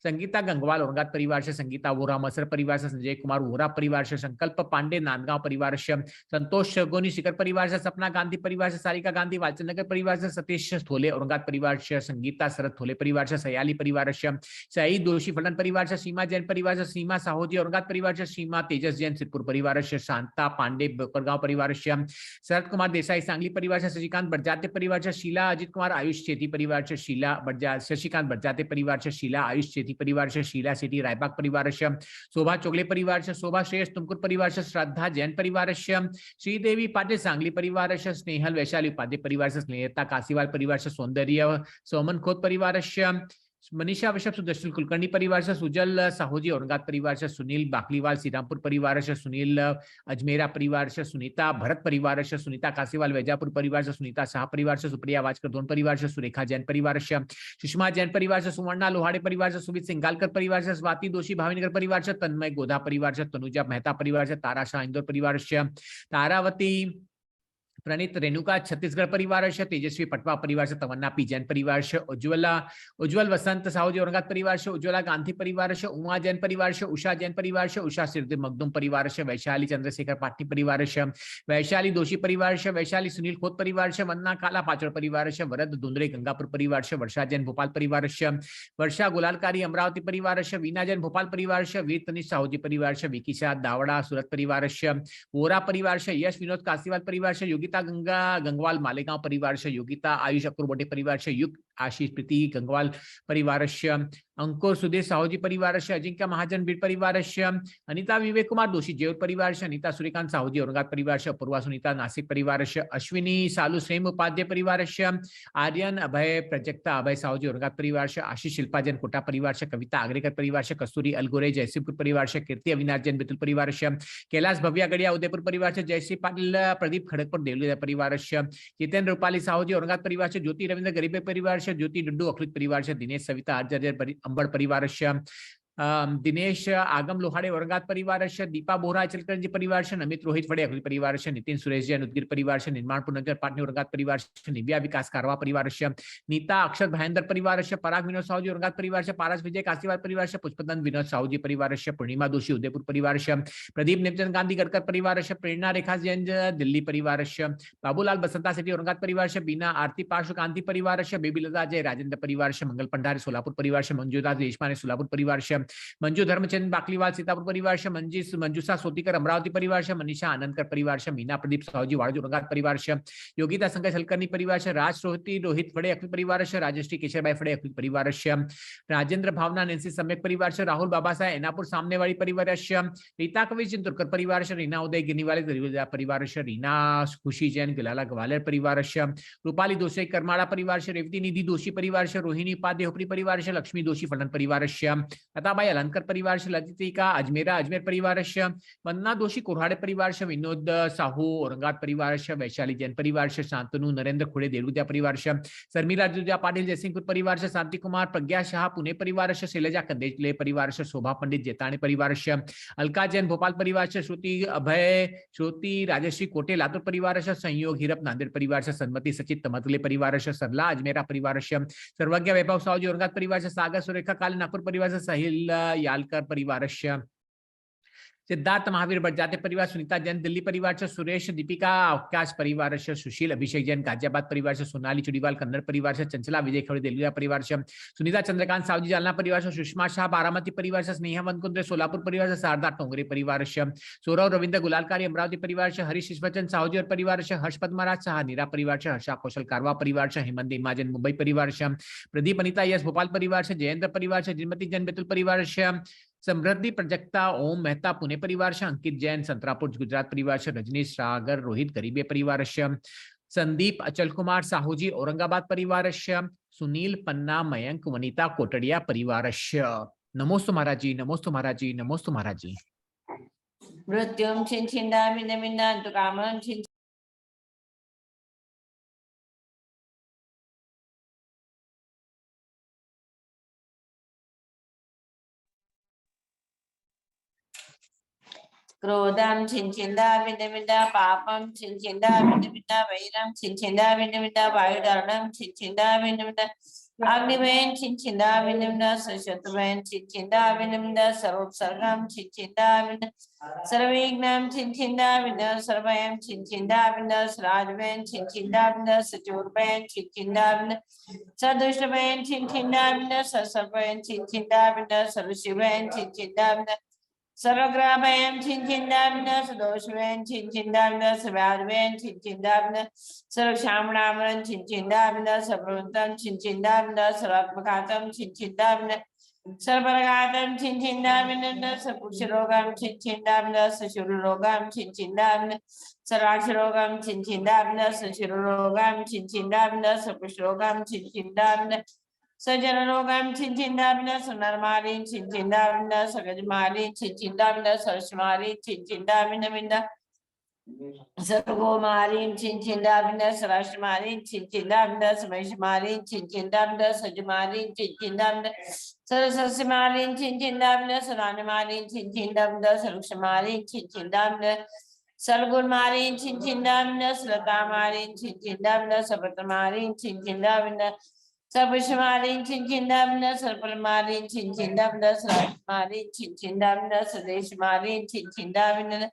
संगीता गंगवाल औरंगाबाद परिवार से, संगीता वोरा मसर परिवार से, संजय कुमार वोरा परिवार से, संकल्प पांडे नांदगांव परिवार से, संतोष गोनी शिखर परिवार से, सपना गांधी परिवार से, सारिका गांधी वालचंद नगर परिवार से, सतीश थोले औरंगाबाद परिवार से, संगीता शरद थोले परिवार से, सयाली परिवार से, सईद दोषी फलन परिवार से, सीमा जैन परिवार से, सीमा साहूजी औरंगाबाद परिवार से, सीमा तेजस जैन सिद्धपुर परिवार से, शांता पांडे बोकरगांव परिवार से, शरद कुमार देसाई सांगली परिवार से, शशिकांत बड़जाते परिवार से, शीला अजित कुमार आयुष चेती परिवार से, शशिकांत बड़जाते परिवार से, शीला आयुष चेती परिवार से, शीला सिटी रायबाग परिवार से, शोभा चोगले परिवार से, शोभा श्रेष्ठ तुमकुर परिवार से, श्रद्धा जैन परिवार से, श्रीदेवी पाटिल सांगली परिवार से, स्नेहल वैशाली उपाध्याय परिवार से, स्नेहता काशीवाल परिवार से, सौंदर्य सोमन खोत परिवार से, मनीषा विश्व सुदर्शन कुलकर्णी परिवार से, सुजल साहूजी औरंगाबाद परिवार से, सुनील बाकलीवाल श्रीरामपुर परिवार से, सुनील अजमेरा परिवार से, सुनीता भरत परिवार से, सुनीता काशीवाल वैजापुर परिवार से, सुनीता शाह परिवार से, सुप्रिया वाजकर दोन परिवार से, सुरेखा जैन परिवार से, सुषमा जैन परिवार से, सुवर्णा लोहाड़े परिवार से, सुमित सिंगालकर परिवार से, स्वाति दोषी भावनगर परिवार से, तन्मय गोधा परिवार से, तनुजा मेहता परिवार से, तारा शाह इंदौर परिवार से, तारावती प्रणीत रेणुका छत्तीसगढ़ परिवार से, तेजस्वी पटवा परिवार से, तमन्ना पी जैन परिवार से, उज्जवल वसंत साहूजी औरंगाबाद परिवार से, उज्ज्वला गांधी परिवार से, उमा जैन परिवार से, उषा जैन परिवार से, उषा सिरदे मखदूम परिवार से, वैशाली चंद्रशेखर पाटनी परिवार से, वैशाली दोषी परिवार से, वैशाली सुनील खोत परिवार से, वन्ना काला पाचड़ परिवार से, वरद दुंदरे गंगापुर परिवार से, वर्षा जैन भोपाल परिवार से, वर्षा गुलालकारी अमरावती परिवार से, वीना जैन भोपाल परिवार से, वीर तनिष साहूजी परिवार से, विकी शाह दावड़ा सूरत परिवार से, वोरा परिवार से, यश विनोद कासीवाल परिवार से, योगिता गंगवाल मालेगांव परिवार से, योगिता आयुष अक्रूर परिवार से, आशीष प्रीति गंगवाल परिवारस्य अंकुर सुदेश साहूजी परिवारस्य अजिंक्य महाजन बीड परिवारस्य अनिता विवेक कुमार दोषी जेऊर परिवारस्य अनिता सूर्यकांत साहूजी औरंगाबाद परिवारस्य अपूर्वा सुनीता नासिक परिवारस्य अश्विनी सालू श्रेम उपाध्याय परिवारस्य आर्यन अभय प्रजक्ता अभय साहूजी औरंगाबाद परिवारस्य आशीष शिल्पा जैन कोटा परिवारस्य कविता आगरेकर परिवारस्य कस्तूरी अलगोरे जयसिंहपुर परिवारस्य कीर्ति अविनाश जैन बेतुल परिवारस्य कैलाश भव्या गडिया उदयपुर परिवारस्य जयश्री पाटिल प्रदीप खड़गपुर देवली परिवारस्य जितेंद्र रूपाली साहूजी औरंगाबाद परिवारस्य ज्योति रविंद्र गरीबे परिवारस्य ज्योति डुड्डू अखिल परिवारस्य दिनेश सविता आर्जर अंबड़ परिवारस्य दिनेश आगम लोहाड़े औरंगाबाद परिवारस्य दीपा बोहरा अचलकरंजी परिवारस्य नमित रोहित फड़े अखिल परिवारस्य नितिन सुरेश जैन उदगीर परिवारस्य निर्माण पुनर्जर पाटनी औरंगाबाद परिवारस्य निव्या विकास कारवा परिवारस्य नीता अक्षर भायंदर परिवारस्य पराग विनोद साहूजी औरंगाबाद परिवारस्य पारस विजय काशीवाद परिवारस्य पुष्पदन विनोद साहूजी परिवारस्य पूर्णिमा दोषी उदयपुर परिवारस्य प्रदीप नेपचंद गांधी गडकर परिवारस्य प्रेरणा रेखा जैन दिल्ली परिवारस्य बाबूलाल बसंता सेठी औरंगाबाद परिवारस्य बीना आरती पार्श्व कांति परिवारस्य बेबी लता जय राजेंद्र परिवारस्य मंगल भंडारी सोलापुर परिवारस्य मंजुदास देशपांडे सोलापुर परिवारस्य मंजू धर्मचंद बाकलीवाल सीतापुर परिवारस्य मंजूसा सोतीकर अमरावती परिवारस्य मनीषा आनंदकर परिवारस्य मीना प्रदीप साहूजी वाड़ज औरंगाबाद परिवारस्य योगिता संघ हलकर्णी परिवारस्य राज रोहित फड़े अखिल परिवारस्य राजश्री केशरबाई फड़े अखिल परिवारस्य राजेंद्र भावना नेंसी सम्यक परिवारस्य राहुल बाबासाहेब एनापुर सामनेवाड़ी परिवारस्य रीता कवि चिंतुरकर परिवारस्य रीना उदय गिनीवाले परिवारस्य रीना खुशी जैन गिलाला ग्वालियर परिवारस्य रूपाली दोषी करमाड़ा परिवारस्य रेवती निधि दोषी परिवारस्य रोहिणी उपाध्याय होपरी परिवारस्य लक्ष्मी दोषी फलन परिवारस्य लताबाई अलंकर परिवारस्य लतिका अजमेर परिवारस्य वंदना दोषी कोराड़े परिवारस्य विनोद साहू औरंगाबाद परिवारस्य वैशाली जैन परिवारस्य शांतनु नरेंद्र खुड़े देलुदिया परिवारस्य शर्मिला दुजा पाटिल जयसिंहपुर परिवारस्य शांति कुमार प्रज्ञा शाह पुणे परिवारस्य शैलजा कंदेजले परिवारस्य शोभा पंडित जेताणी परिवारस्य अलका जैन भोपाल परिवारस्य श्रुति राजश्री कोटे लातूर परिवारस्य संयोग हिरप नांदेड़ परिवारस्य सन्मति सचित तमतले परिवारस्य सरला अजमेरा परिवारस्य सर्वज्ञ वैभव साहूजी औरंगाबाद परिवारस्य सागर सुरेखा काले नागपुर परिवारस्य साहिल यालकर परिवारस्य सिद्धार्थ महावीर बड़जाते परिवार सुनीता जैन दिल्ली परिवार से सुरेश दीपिका अवकाश परिवार से सुशील अभिषेक जैन गाजियाबाद परिवार से सोनाली चुड़ीवाल कन्नड़ परिवार से चंचला विजय खड़े दिल्ली परिवार से सुनीता चंद्रकांत सावजी जालना परिवार से सुषमा शाह बारामती परिवार से स्नेहा वनकुंद्रे सोलापुर परिवार से शारदा टोंगरे परिवार से सौरव रविंद्र गुलालकारी अमरावती परिवार से हरीश ईश्वरचंद साहूजी और परिवार से हर्ष पद्मराज शाह नीरा परिवार से हर्षा कौशल कारवा परिवार से हेमंत महाजन मुंबई परिवार से प्रदीप अनिता यश भोपाल परिवार से जयेंद्र परिवार से जिनमती जैन बेतुल परिवार से समृद्धि प्रजक्ता ओम मेहता पुणे परिवार से अंकित जैन संतरापुर गुजरात परिवार से रजनीश सागर रोहित गरीबे परिवार से संदीप अचल कुमार साहूजी औरंगाबाद परिवार से सुनील पन्ना मयंक वनिता कोटड़िया परिवार से नमोस्तु महाराज जी नमोस्तु महाराज जी नमोस्तु महाराज जी मृत्युम छिंछिंदा मिंदा मिंदा कामं छिंछ क्रोधम छिंछिंदा मिंदा मिंदा पापम छिंछिंदा मिंदा मिंदा वैरम छिंछिंदा मिंदा मिंदा वायुदारणम छिंछिंदा मिंदा मिंदा अग्निवेन छिंछिंदा मिंदा मिंदा सशतवेन छिंछिंदा मिंदा मिंदा सर्वोपसर्गम छिंछिंदा मिंदा सर्वविघ्नं छिंछिंदा मिंदा सर्वयं छिंछिंदा मिंदा सराजवेन छिंछिंदा मिंदा सचूरवेन छिंछिंदा मिंदा सदुष्टवेन छिंछिंदा मिंदा सर्ववेन छिंछिंदा मिंदा सर्वशिवेन छिंछिंदा मिंदा सर्वग्रामयं छिंछिंदामिना सदोषवेन छिंछिंदामिना सर्वाद्वेन छिंछिंदामिना सर्वक्षामणामनं छिंछिंदामिना सर्ववन्तं छिंछिंदामिना सर्वात्मघातं छिंछिंदामिना सर्वरघातं छिंछिंदामिना सर्वपुरुषरोगं छिंछिंदामिना सशूलरोगं छिंछिंदामिना सर्वाक्षरोगं छिंछिंदामिना सशूलरोगं छिंछिंदामिना सर्वपुरुषरोगं छिंछिंदामिना सजन रोगम छिंछिंदामिना सुनरमालिन छिंछिंदामिना सगजमालिन छिंछिंदामिना सरस्मालिन छिंछिंदामिना मिंदा सर्वगोमालिन छिंछिंदामिना सरस्मालिन छिंछिंदामिना समयशमालिन छिंछिंदामिना सजमालिन छिंछिंदामिना सरसस्मालिन छिंछिंदामिना सनानमालिन छिंछिंदामिना सरक्षमालिन छिंछिंदामिना सरगुणमालिन छिंछिंदामिना सरतामालिन छिंछिंदामिना सबतमालिन छिंछिंदामिना सर्वशमालिन छिंछिंदामिना सर्वपरमालिन छिंछिंदामिना सर्वमालिन छिंछिंदामिना सदेशमालिन छिंछिंदामिना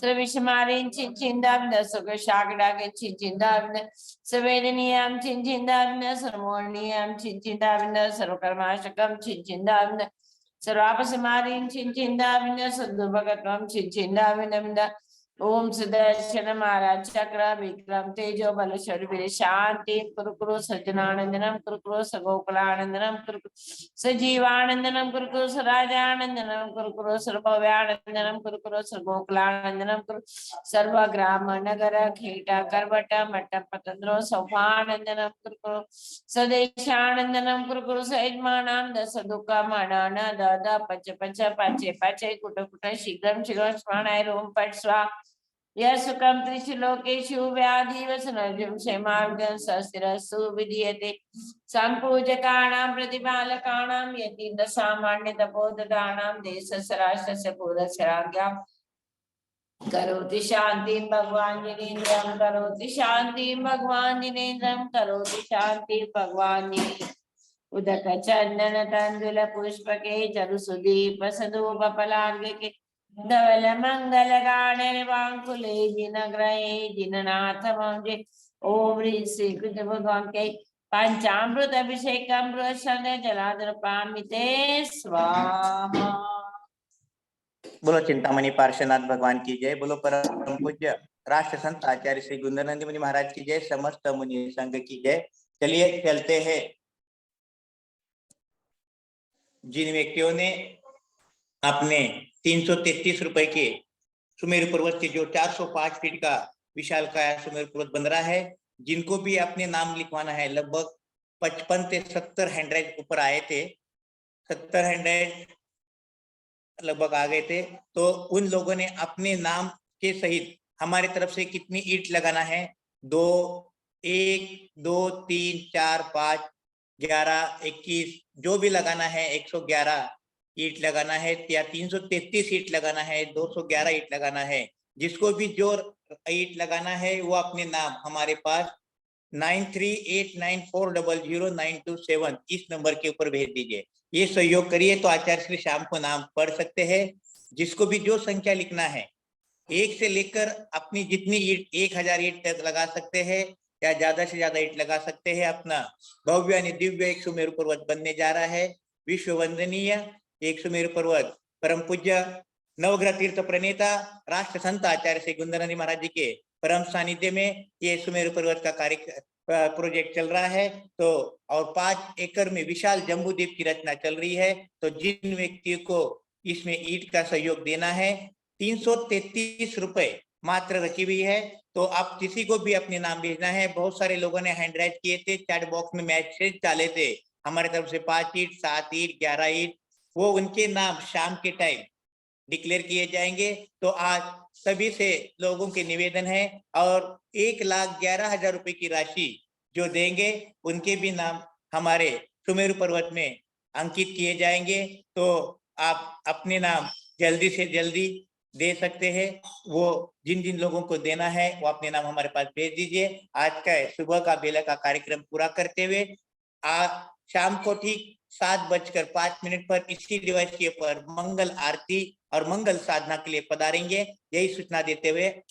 सर्वविषमालिन छिंछिंदामिना सुगशागडागे छिंछिंदामिना सवेदनीयं छिंछिंदामिना सर्वमोहनीयं छिंछिंदामिना सर्वकर्माशकं छिंछिंदामिना सर्वापसमालिन छिंछिंदामिना सद्दुर्भगत्वं छिंछिंदामिना ओम सुदर्शन महाराज चक्र विक्रम तेजो बल शौर्य शांति कुरु सज्जनानंदनम कुरु सगोकुलानंदनम कुरु सजीवानंदनम कुरु सराजानंदनम कुरु सर्वव्यानंदनम कुरु सगोकुलानंदनम कुरु सर्वग्राम नगर खेट करवट मट्ट पतंद्रो सौभानंदनम कुरु सदेशानंदनम कुरु सैजमानाम दस दुख मनान दादा पच पच पचे पचे कुट कुट शीघ्रम शीघ्रम स्मरणाय रोम पट स्वा सुखम त्रिशलोकेषु व्याधिवसनजं क्षेमार्गं स्वस्तिरस्तु विधीयते सम्पूजकानां प्रतिपालकानां यतीन्द्र सामान्य तपोदकानां देशस्य पूर्वस्य राज्ञां करोति शांतिं भगवान् जिनेन्द्रं करोति शांतिं भगवान् जिनेन्द्रं करोति शांतिं भगवान् जिनेन्द्रं उदक चंदन तंदुल पुष्पके चरु सुदीप सधूप पलार्घ्य धवल मंगल गाने वांकुले जिनग्रहे जिननाथ मौजे ओम ह्रीं श्री कृष्ण भगवान के पंचामृत अभिषेक अमृत जलाधर पामिते स्वाहा। बोलो चिंतामणि पार्श्वनाथ भगवान की जय। बोलो परम पूज्य राष्ट्र संत आचार्य श्री गुंदरानंद मुनि महाराज की जय। समस्त मुनि संघ की जय। चलिए चलते हैं। जिन व्यक्तियों ने अपने 333 रुपए के सुमेरु पर्वत के जो 405 फीट का विशालकाय सुमेरु पर्वत बन रहा है, जिनको भी अपने नाम लिखवाना है, लगभग 55 से 70 हैंड्रेड ऊपर आए थे, 70 हैंड्रेड लगभग आ गए थे। तो उन लोगों ने अपने नाम के सहित हमारी तरफ से कितनी ईंट लगाना है, 2 1 2 3 4 5 11 21 जो भी लगाना है, 111 ईंट लगाना है या 333 ईंट लगाना है, 211 ईंट लगाना है। जिसको भी जो ईंट लगाना है वो अपने नाम हमारे पास 9389400927 इस नंबर के ऊपर भेज दीजिए। ये सहयोग करिए तो आचार्य श्री शाम को नाम पढ़ सकते हैं। जिसको भी जो संख्या लिखना है, 1 से लेकर अपनी जितनी ईंट 1000 ईंट तक लगा सकते हैं या ज्यादा से ज्यादा ईंट लगा सकते हैं। अपना भव्य दिव्य एक सुमेरु पर्वत बनने जा रहा है। विश्व वंदनीय एक सुमेरु पर्वत परम पूज्य नवग्रह तीर्थ प्रणेता राष्ट्र संत आचार्य श्री गुंदरानंद महाराज जी के परम सानिध्य में ये सुमेरु पर्वत का कार्य प्रोजेक्ट चल रहा है। तो और 5 एकड़ में विशाल जम्बूद्वीप की रचना चल रही है। तो जिन व्यक्तियों को इसमें ईंट का सहयोग देना है, 333 रुपए मात्र रखी हुई है। तो आप किसी को भी अपने नाम भेजना है। बहुत सारे लोगों ने हैंड राइज किए थे, चैट बॉक्स में मैसेज डाले थे हमारे तरफ से 5 ईंट 7 ईंट 11 ईंट, वो उनके नाम शाम के टाइम डिक्लेयर किए जाएंगे। तो आज सभी से लोगों के निवेदन है और 1,11,000 रुपए की राशि जो देंगे उनके भी नाम हमारे सुमेरु पर्वत में अंकित किए जाएंगे। तो आप अपने नाम जल्दी से जल्दी दे सकते हैं। वो जिन जिन लोगों को देना है वो अपने नाम हमारे पास भेज दीजिए। आज का सुबह का बेला का कार्यक्रम पूरा करते हुए शाम को ठीक 7:05 पर इसी डिवाइस के ऊपर मंगल आरती और मंगल साधना के लिए पधारेंगे। यही सूचना देते हुए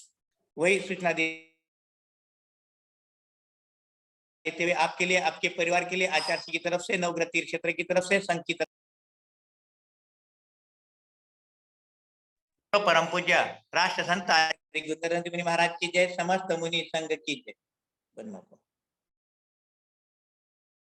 आपके लिए, आपके परिवार के लिए आचार्य जी की तरफ से, नवग्रह तीर्थ क्षेत्र की तरफ से, संघ की तरफ परम पूज्य राष्ट्र संत गुंदरानंद मुनि महाराज की जय। समस्त मुनि संघ की जय।